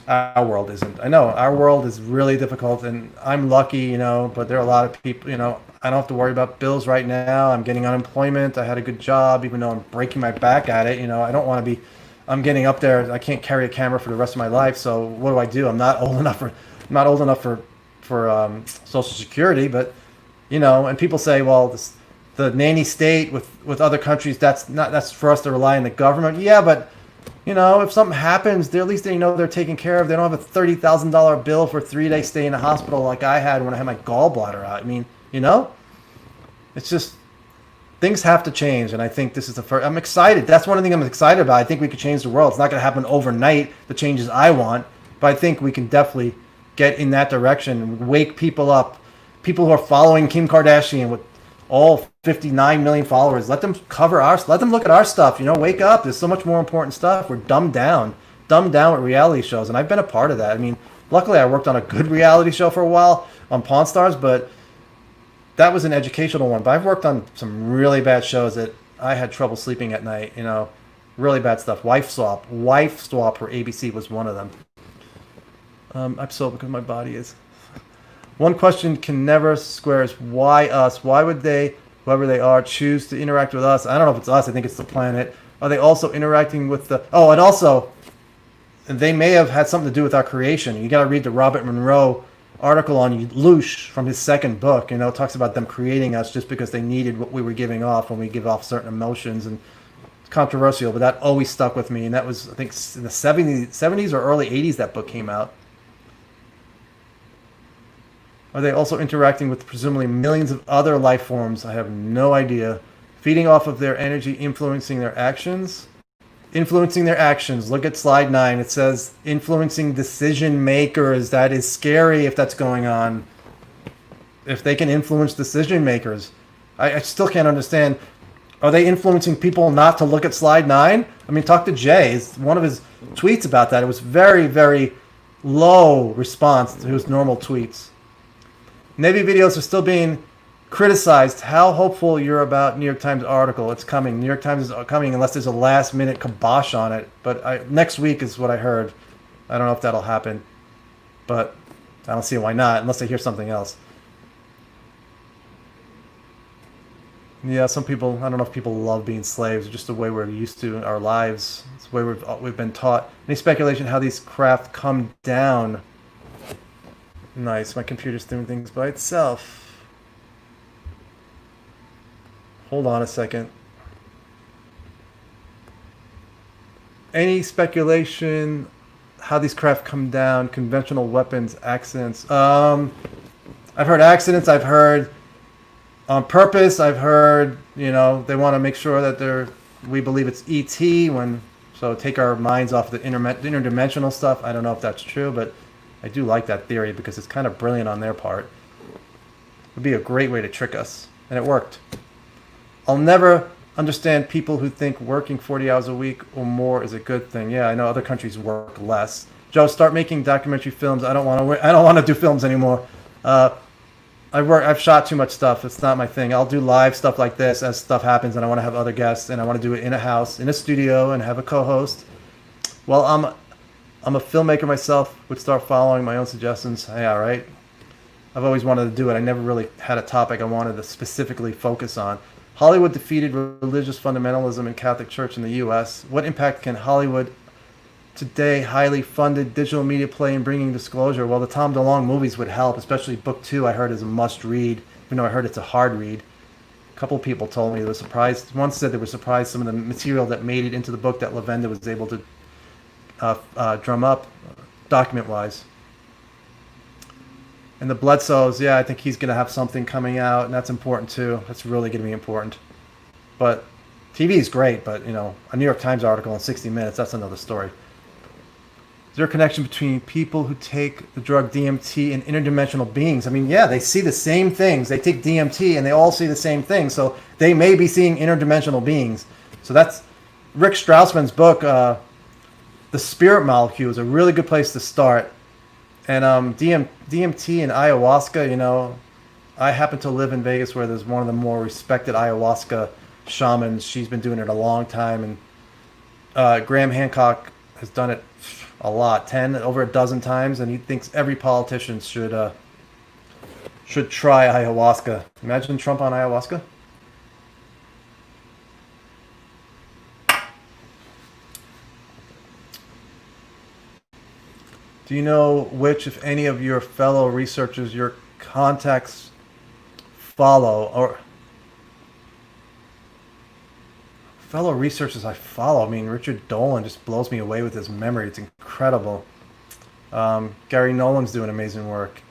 Speaker 1: Our world isn't. I know our world is really difficult, and I'm lucky, but there are a lot of people, I don't have to worry about bills right now. I'm getting unemployment. I had a good job, even though I'm breaking my back at it. I don't want to be, I'm getting up there. I can't carry a camera for the rest of my life. So what do? I'm not old enough for Social Security, but, and people say, well, the nanny state with other countries, that's for us to rely on the government. Yeah, but if something happens, at least they know they're taken care of. They don't have a $30,000 bill for a 3-day stay in the hospital like I had when I had my gallbladder out. I mean, it's just things have to change, and I think this is the first. I'm excited. That's one thing I'm excited about. I think we could change the world. It's not going to happen overnight, the changes I want, but I think we can definitely get in that direction and wake people up. People who are following Kim Kardashian with all 59 million followers, let them cover let them look at our stuff. Wake up. There's so much more important stuff. We're dumbed down with reality shows, and I've been a part of that. I mean, luckily I worked on a good reality show for a while on Pawn Stars, but that was an educational one. But I've worked on some really bad shows that I had trouble sleeping at night. Really bad stuff. Wife Swap for ABC was one of them. I'm so because my body is. One question can never square is why us? Why would they, whoever they are, choose to interact with us? I don't know if it's us. I think it's the planet. Are they also interacting with the? Oh, and also, they may have had something to do with our creation. You got to read the Robert Monroe article on Loosh from his second book. It talks about them creating us just because they needed what we were giving off when we give off certain emotions. And it's controversial, but that always stuck with me. And that was, I think, in the 70s or early 80s that book came out. Are they also interacting with presumably millions of other life forms? I have no idea. Feeding off of their energy, influencing their actions? Influencing their actions. Look at slide 9. It says influencing decision makers. That is scary if that's going on. If they can influence decision makers. I still can't understand. Are they influencing people not to look at slide 9? I mean, talk to Jay. It's one of his tweets about that. It was very, very low response to his normal tweets. Navy videos are still being criticized. How hopeful you're about New York Times article? It's coming. New York Times is coming unless there's a last minute kibosh on it. But next week is what I heard. I don't know if that'll happen. But I don't see why not unless I hear something else. Yeah, some people, I don't know if people love being slaves. It's just the way we're used to our lives. It's the way we've been taught. Any speculation how these craft come down? Nice, my computer's doing things by itself. Hold on a second. Any speculation how these craft come down? Conventional weapons, accidents. I've heard accidents. I've heard on purpose. I've heard, they want to make sure that we believe it's ET so take our minds off the interdimensional stuff. I don't know if that's true, but I do like that theory because it's kind of brilliant on their part. It would be a great way to trick us, and it worked. I'll never understand people who think working 40 hours a week or more is a good thing. Yeah, I know other countries work less. Joe, start making documentary films. I don't want to do films anymore. I've shot too much stuff. It's not my thing. I'll do live stuff like this as stuff happens, and I want to have other guests, and I want to do it in a house, in a studio, and have a co-host. Well, I'm a filmmaker myself, would start following my own suggestions. Yeah, right. I've always wanted to do it. I never really had a topic I wanted to specifically focus on. Hollywood defeated religious fundamentalism in Catholic Church in the U.S. What impact can Hollywood today highly funded digital media play in bringing disclosure. Well, the Tom DeLonge movies would help, especially book 2. I heard is a must read, even though I heard it's a hard read. A couple people told me they were surprised. One said they were surprised some of the material that made it into the book that Lavenda was able to drum up, document-wise. And the Bledsoes, yeah, I think he's going to have something coming out, and that's important too. That's really going to be important. But TV is great, but, you know, a New York Times article in 60 minutes, that's another story. Is there a connection between people who take the drug DMT and interdimensional beings? I mean, yeah, they see the same things. They take DMT and they all see the same thing. So they may be seeing interdimensional beings. So that's Rick Strassman's book, The Spirit Molecule, is a really good place to start. And DMT and ayahuasca, you know, I happen to live in Vegas where there's one of the more respected ayahuasca shamans. She's been doing it a long time. And Graham Hancock has done it a lot, over a dozen times, and he thinks every politician should try ayahuasca. Imagine Trump on ayahuasca. Do you know which, if any, of your fellow researchers your contacts follow, or fellow researchers I follow? I mean, Richard Dolan just blows me away with his memory. It's incredible. Gary Nolan's doing amazing work.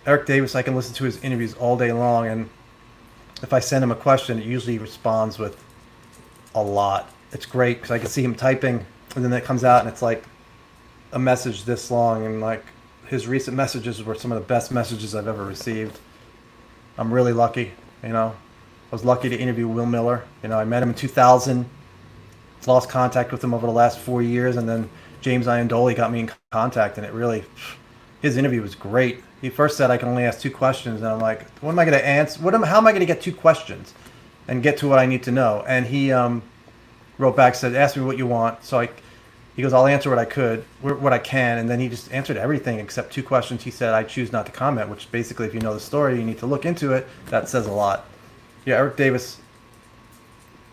Speaker 1: Eric Davis, I can listen to his interviews all day long, and if I send him a question, it usually responds with a lot. It's great because I can see him typing, and then it comes out, and it's like a message this long, and like his recent messages were some of the best messages I've ever received. I'm really lucky, you know. I was lucky to interview Will Miller. You know, I met him in 2000. Lost contact with him over the last 4 years, and then James Iandoli got me in contact, and it really, his interview was great. He first said I can only ask 2 questions, and I'm like, what am I going to answer? How am I going to get 2 questions and get to what I need to know? And he wrote back, said, ask me what you want. So he goes, I'll answer what I can, and then he just answered everything except 2 questions. He said, I choose not to comment, which basically, if you know the story, you need to look into it. That says a lot. Yeah, Eric Davis.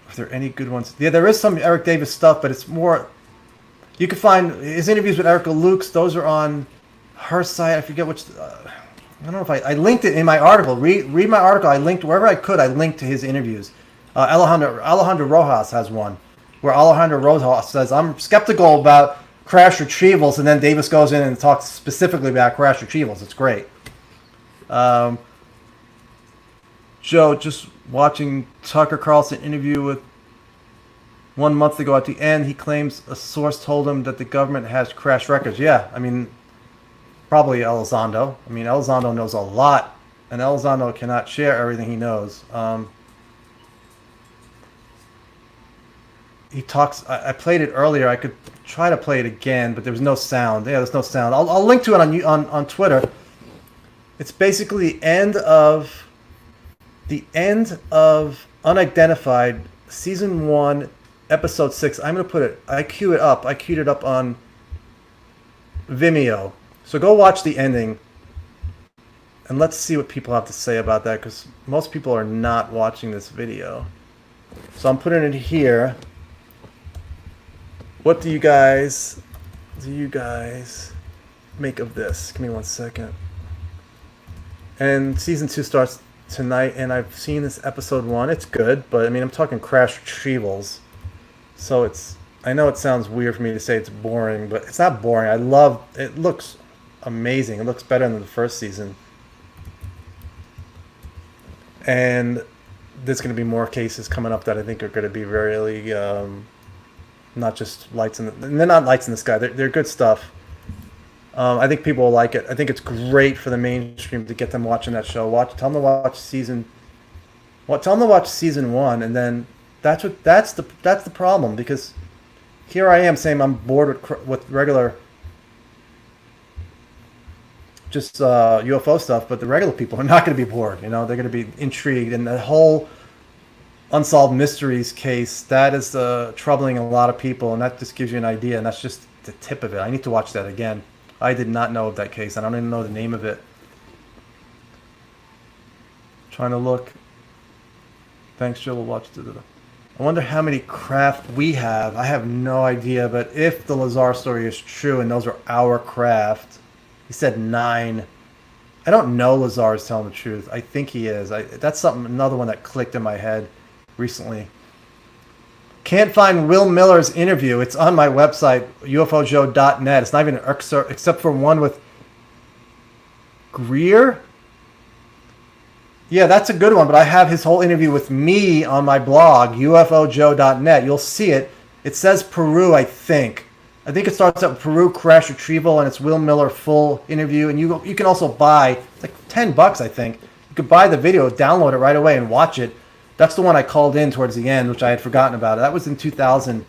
Speaker 1: Are there any good ones? Yeah, there is some Eric Davis stuff, but it's more. You can find his interviews with Erica Lukes. Those are on her site. I forget which. I don't know if I linked it in my article. Read my article. I linked wherever I could. I linked to his interviews. Alejandro Rojas has one where Alejandro Rojas says, I'm skeptical about crash retrievals, and then Davis goes in and talks specifically about crash retrievals. It's great. Joe, just watching Tucker Carlson interview with 1 month ago. At the end, he claims a source told him that the government has crash records. Yeah, I mean, probably Elizondo. I mean, Elizondo knows a lot, and Elizondo cannot share everything he knows. He talks. I played it earlier. I could try to play it again, but there was no sound. Yeah, there's no sound. I'll link to it on Twitter. It's basically the end of Unidentified, season 1, episode 6. I'm gonna put it. I queued it up on Vimeo. So go watch the ending, and let's see what people have to say about that, because most people are not watching this video. So I'm putting it here. What do you guys make of this? Give me 1 second. And season 2 starts tonight, and I've seen this episode 1. It's good, but I mean, I'm talking crash retrievals. So I know it sounds weird for me to say it's boring, but it's not boring. It looks amazing. It looks better than the first season. And there's going to be more cases coming up that I think are going to be really, not just lights in the, and they're not lights in the sky. They're good stuff. I think people will like it. I think it's great for the mainstream to get them watching that show. Tell them to watch season 1, and then that's the problem, because here I am saying I'm bored with regular just UFO stuff, but the regular people are not going to be bored. You know, they're going to be intrigued, and the whole Unsolved Mysteries case, that is troubling a lot of people, and that just gives you an idea, and that's just the tip of it. I need to watch that again. I did not know of that case. I don't even know the name of it. Trying to look. Thanks, Jill. We'll watch it. I wonder how many craft we have. I have no idea, but if the Lazar story is true and those are our craft, he said 9. I don't know Lazar is telling the truth. I think he is. That's another one that clicked in my head recently. Can't find Will Miller's interview. It's on my website, ufojoe.net. It's not even an excerpt, except for one with Greer. Yeah, that's a good one, but I have his whole interview with me on my blog, ufojoe.net. You'll see it. It says Peru, I think. I think it starts out with Peru crash retrieval, and it's Will Miller full interview. And you can also buy, it's like $10, I think. You could buy the video, download it right away, and watch it. That's the one I called in towards the end, which I had forgotten about. That was in 2000.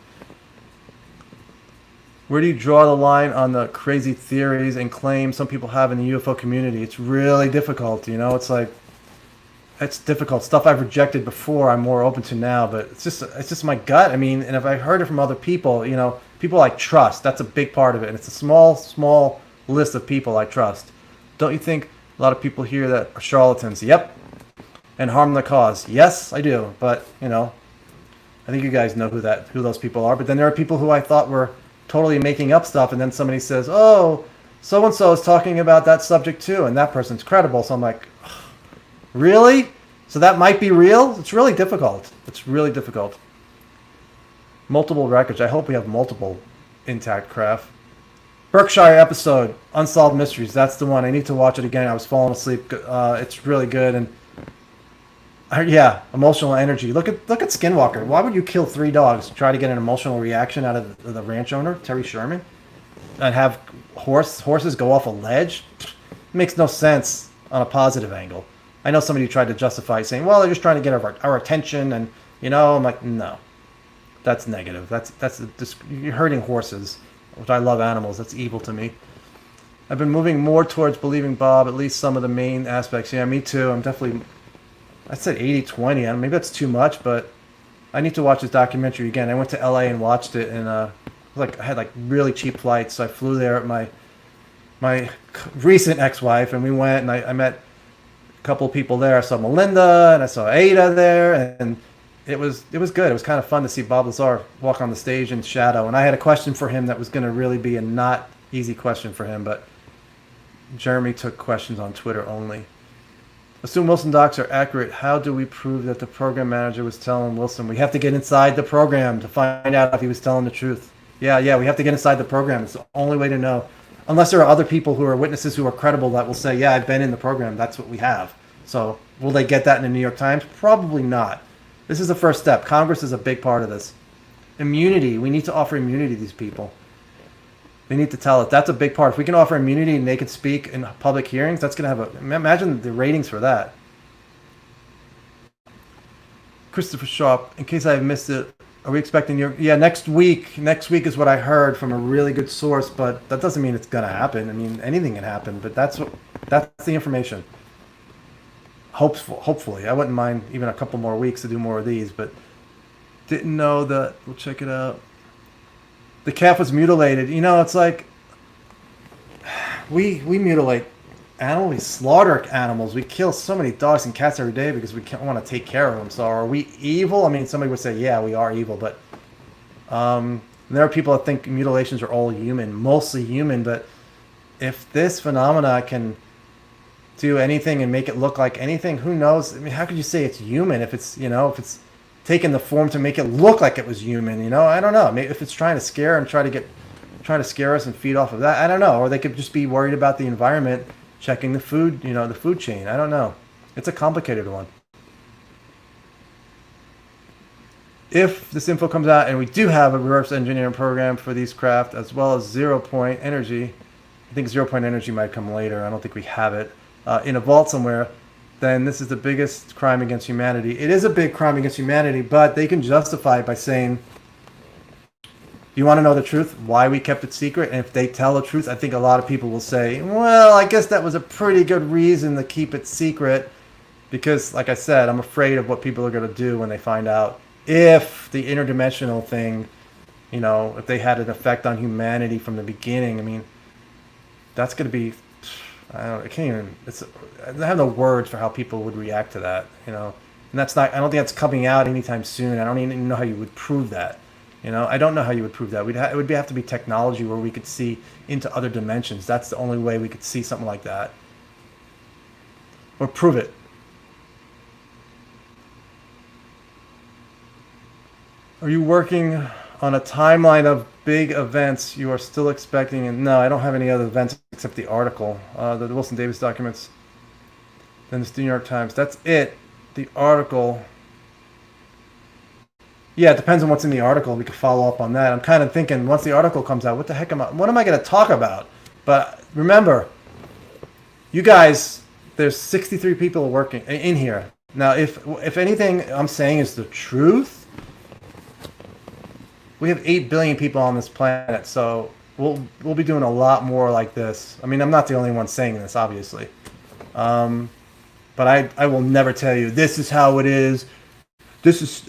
Speaker 1: Where do you draw the line on the crazy theories and claims some people have in the UFO community? It's really difficult, you know? It's like, it's difficult. Stuff I've rejected before, I'm more open to now, but it's just my gut. I mean, and if I heard it from other people, you know, people I trust, that's a big part of it. And it's a small list of people I trust. Don't you think a lot of people here that are charlatans? Yep. And harm the cause. Yes, I do. But, you know, I think you guys know who those people are. But then there are people who I thought were totally making up stuff, and then somebody says, oh, so-and-so is talking about that subject too, and that person's credible. So I'm like, really? So that might be real? It's really difficult. It's really difficult. Multiple records. I hope we have multiple intact craft. Berkshire episode, Unsolved Mysteries. That's the one. I need to watch it again. I was falling asleep. It's really good. And yeah, emotional energy. Look at Skinwalker. Why would you kill 3 dogs to try to get an emotional reaction out of the ranch owner, Terry Sherman, and have horses go off a ledge? It makes no sense on a positive angle. I know somebody tried to justify saying, well, they're just trying to get our attention, and, you know, I'm like, no, that's negative. You're hurting horses, which I love animals. That's evil to me. I've been moving more towards believing Bob, at least some of the main aspects. Yeah, me too. I'm definitely, I said 80-20. Maybe that's too much, but I need to watch this documentary again. I went to LA and watched it, and I had really cheap flights, so I flew there with my recent ex-wife, and we went, and I met a couple of people there. I saw Melinda, and I saw Ada there, and it was good. It was kind of fun to see Bob Lazar walk on the stage in shadow, and I had a question for him that was going to really be a not easy question for him, but Jeremy took questions on Twitter only. Assume Wilson docs are accurate. How do we prove that the program manager was telling Wilson? We have to get inside the program to find out if he was telling the truth. Yeah, we have to get inside the program. It's the only way to know. Unless there are other people who are witnesses who are credible that will say, yeah, I've been in the program. That's what we have. So will they get that in the New York Times? Probably not. This is the first step. Congress is a big part of this. Immunity. We need to offer immunity to these people. They need to tell it. That's a big part. If we can offer immunity and they can speak in public hearings, that's going to have imagine the ratings for that. Christopher Sharp, in case I have missed it, are we expecting next week? Next week is what I heard from a really good source, but that doesn't mean it's going to happen. I mean, anything can happen, but that's the information. Hopefully. I wouldn't mind even a couple more weeks to do more of these, but didn't know that. We'll check it out. The calf was mutilated. You know, it's like we mutilate animals, we slaughter animals. We kill so many dogs and cats every day because we can't want to take care of them. So are we evil? I mean, somebody would say, yeah, we are evil, but there are people that think mutilations are all human, mostly human. But if this phenomena can do anything and make it look like anything, who knows? I mean, how could you say it's human if it's taken the form to make it look like it was human? You know, I don't know. Maybe if it's trying to scare and trying to scare us and feed off of that, I don't know. Or they could just be worried about the environment, checking the food, the food chain. I don't know. It's a complicated one. If this info comes out and we do have a reverse engineering program for these craft as well as 0 point energy, I think 0 point energy might come later. I don't think we have it in a vault somewhere. Then this is the biggest crime against humanity. It is a big crime against humanity, but they can justify it by saying, you want to know the truth? Why we kept it secret? And if they tell the truth, I think a lot of people will say, well, I guess that was a pretty good reason to keep it secret. Because, like I said, I'm afraid of what people are going to do when they find out if the interdimensional thing, if they had an effect on humanity from the beginning. I mean, that's going to be... I can't even. I have no words for how people would react to that. And that's not, I don't think that's coming out anytime soon. I don't even know how you would prove that. I don't know how you would prove that. It would have to be technology where we could see into other dimensions. That's the only way we could see something like that. Or prove it. Are you working on a timeline of big events you are still expecting? And no, I don't have any other events except the article, the Wilson Davis documents. Then it's the New York Times. That's it. The article. Yeah, it depends on what's in the article. We could follow up on that. I'm kind of thinking once the article comes out, what am I going to talk about? But remember, you guys, there's 63 people working in here. Now, if anything I'm saying is the truth, we have 8 billion people on this planet, so we'll be doing a lot more like this. I mean, I'm not the only one saying this, obviously. But I will never tell you, this is how it is.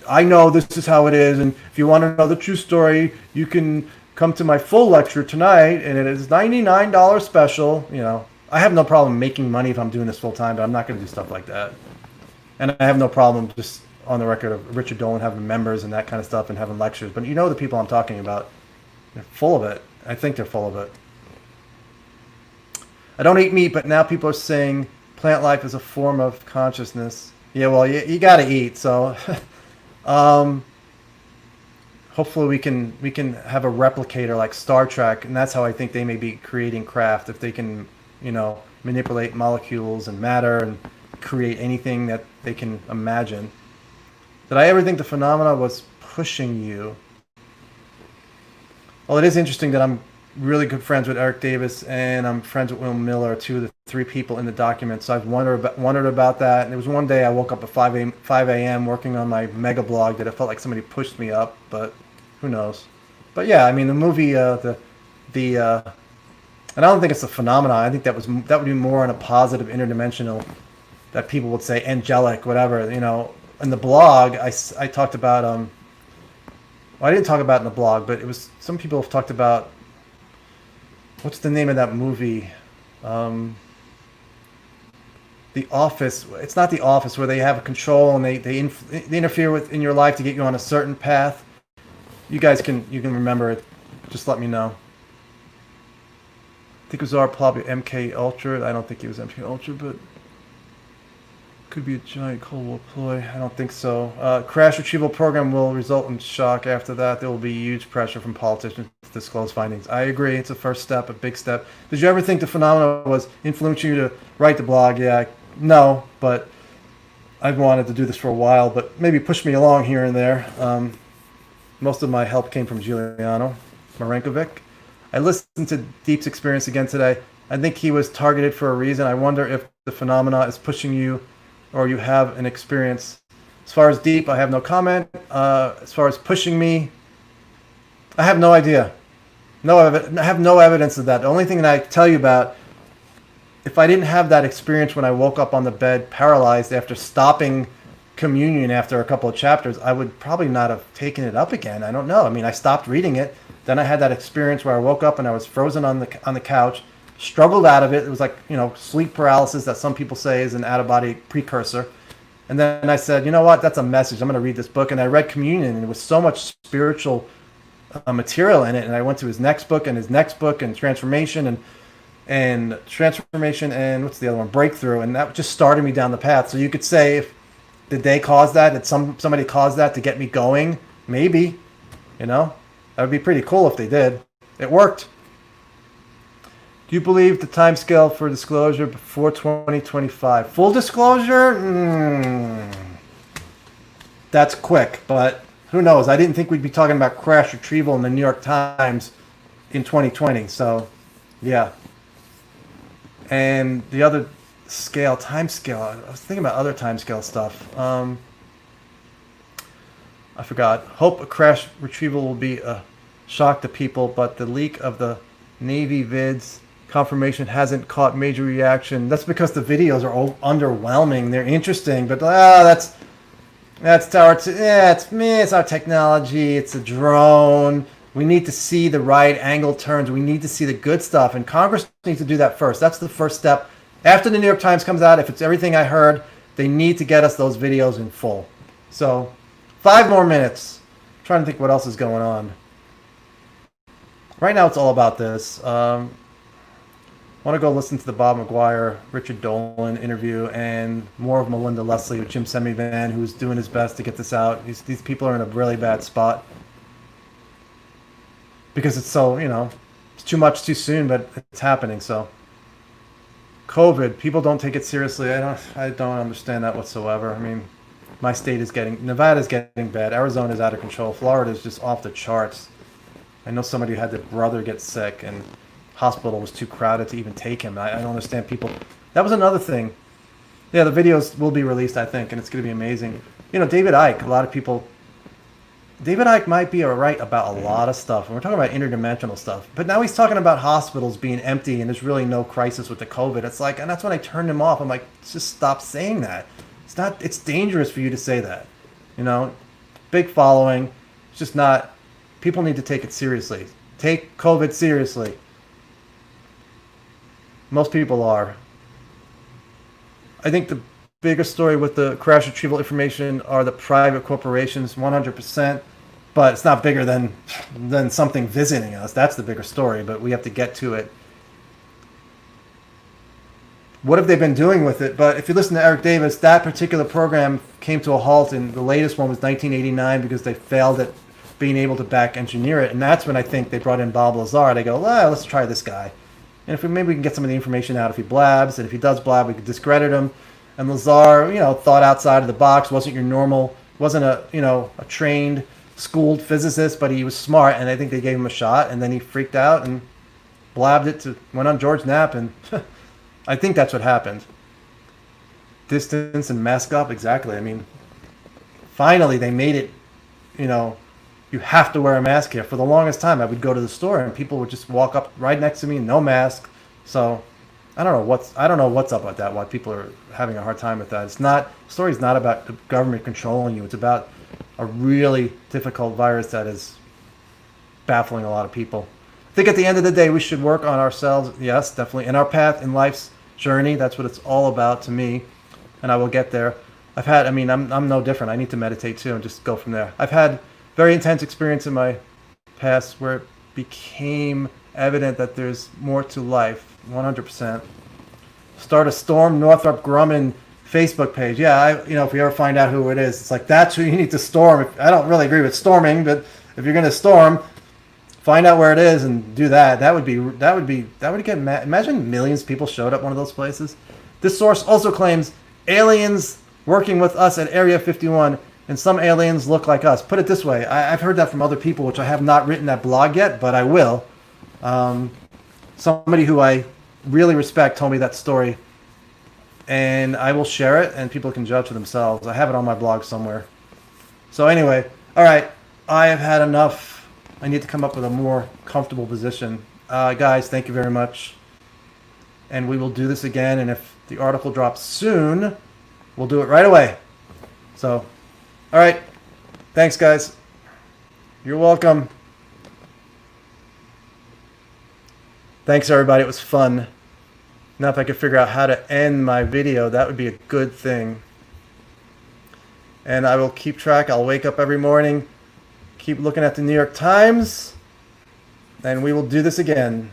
Speaker 1: I know this is how it is, and if you want to know the true story, you can come to my full lecture tonight, and it is $99 special. I have no problem making money if I'm doing this full time, but I'm not going to do stuff like that. And I have no problem just on the record of Richard Dolan having members and that kind of stuff and having lectures. But the people I'm talking about, they're full of it. I think they're full of it. I don't eat meat, but now people are saying plant life is a form of consciousness. Yeah, well, you got to eat. So hopefully we can have a replicator like Star Trek, and that's how I think they may be creating craft. If they can, manipulate molecules and matter and create anything that they can imagine. Did I ever think the phenomena was pushing you? Well, it is interesting that I'm really good friends with Eric Davis and I'm friends with Will Miller, 2 of the 3 people in the document. So I've wondered about that. And there was one day I woke up at 5 a.m. working on my mega blog that it felt like somebody pushed me up, but who knows? But yeah, I mean the movie, and I don't think it's a phenomenon. I think that would be more on a positive interdimensional, that people would say angelic, whatever. In the blog, I talked about well, I didn't talk about it in the blog, but it was some people have talked about. What's the name of that movie? The Office. It's not The Office, where they have control and they interfere in your life to get you on a certain path. You guys can remember it. Just let me know. I think it was probably MK Ultra. I don't think it was MK Ultra, but could be a giant Cold War ploy. I don't think so. Crash retrieval program will result in shock. After that, there will be huge pressure from politicians to disclose findings. I agree. It's a first step, a big step. Did you ever think the phenomenon was influencing you to write the blog? Yeah, no, but I've wanted to do this for a while, but maybe push me along here and there. Most of my help came from Giuliano Marenkovic. I listened to Deep's experience again today. I think he was targeted for a reason. I wonder if the phenomena is pushing you or you have an experience. As far as Deep, I have no comment. As far as pushing me, I have no idea. I have no evidence of that. The only thing that I tell you about, if I didn't have that experience when I woke up on the bed paralyzed after stopping communion after a couple of chapters, I would probably not have taken it up again. I don't know. I mean, I stopped reading it. Then I had that experience where I woke up and I was frozen on the couch, struggled out of it. It was like, sleep paralysis that some people say is an out-of-body precursor. And then I said, you know what? That's a message. I'm going to read this book. And I read Communion, and it was so much spiritual material in it. And I went to his next book and Transformation and Transformation and what's the other one? Breakthrough. And that just started me down the path. So you could say, did they cause that? Did somebody cause that to get me going? Maybe. That would be pretty cool if they did. It worked. Do you believe the time scale for disclosure before 2025? Full disclosure? That's quick, but who knows? I didn't think we'd be talking about crash retrieval in the New York Times in 2020. So, yeah. And the other time scale, I was thinking about other time scale stuff. I forgot. Hope a crash retrieval will be a shock to people, but the leak of the Navy vids confirmation hasn't caught major reaction. That's because the videos are all underwhelming. They're interesting, but it's our technology. It's a drone. We need to see the right angle turns. We need to see the good stuff, and Congress needs to do that first. That's the first step. After the New York Times comes out, if it's everything I heard, They need to get us those videos in full. So, 5 more minutes. I'm trying to think what else is going on. Right now, it's all about this. Want to go listen to the Bob McGuire, Richard Dolan interview, and more of Melinda Leslie with Jim Semivan, who's doing his best to get this out. These people are in a really bad spot because it's so, it's too much too soon, but it's happening. So, COVID, people don't take it seriously. I don't understand that whatsoever. I mean, my state is Nevada's getting bad. Arizona's out of control. Florida's just off the charts. I know somebody who had their brother get sick and hospital was too crowded to even take him. I don't understand people. That was another thing. Yeah, the videos will be released, I think, and it's going to be amazing. David Icke, a lot of people. David Icke might be right about a lot of stuff. And we're talking about interdimensional stuff. But now he's talking about hospitals being empty and there's really no crisis with the COVID. It's like, and that's when I turned him off. I'm like, just stop saying that. It's dangerous for you to say that. Big following. It's just not, people need to take it seriously. Take COVID seriously. Most people are. I think the biggest story with the crash retrieval information are the private corporations, 100%. But it's not bigger than something visiting us. That's the bigger story, but we have to get to it. What have they been doing with it? But if you listen to Eric Davis, that particular program came to a halt, and the latest one was 1989 because they failed at being able to back engineer it. And that's when I think they brought in Bob Lazar. They go, let's try this guy. And if maybe we can get some of the information out if he blabs, and if he does blab, we could discredit him. And Lazar, thought outside of the box, wasn't a trained, schooled physicist, but he was smart, and I think they gave him a shot, and then he freaked out and blabbed it went on George Knapp, and I think that's what happened. Distance and mask up, exactly. I mean, finally they made it, you have to wear a mask here. For the longest time, I would go to the store and people would just walk up right next to me, no mask. So I don't know what's up with that. Why people are having a hard time with that. The story's not about the government controlling you. It's about a really difficult virus that is baffling a lot of people. I think at the end of the day, we should work on ourselves. Yes, definitely. In our path in life's journey, that's what it's all about to me, and I will get there. I'm no different. I need to meditate too and just go from there. I've had very intense experience in my past where it became evident that there's more to life, 100%. Start a Storm Northrop Grumman Facebook page. Yeah, if we ever find out who it is, it's like, that's who you need to storm. I don't really agree with storming, but if you're going to storm, find out where it is and do that. That would get mad. Imagine millions of people showed up one of those places. This source also claims aliens working with us at Area 51, and some aliens look like us. Put it this way, I've heard that from other people, which I have not written that blog yet, but I will. Somebody who I really respect told me that story, and I will share it, and people can judge for themselves. I have it on my blog somewhere. So anyway, all right, I have had enough. I need to come up with a more comfortable position. Guys, thank you very much. And we will do this again, and if the article drops soon, we'll do it right away. So, all right. Thanks, guys. You're welcome. Thanks, everybody. It was fun. Now, if I could figure out how to end my video, that would be a good thing. And I will keep track. I'll wake up every morning, keep looking at the New York Times, and we will do this again.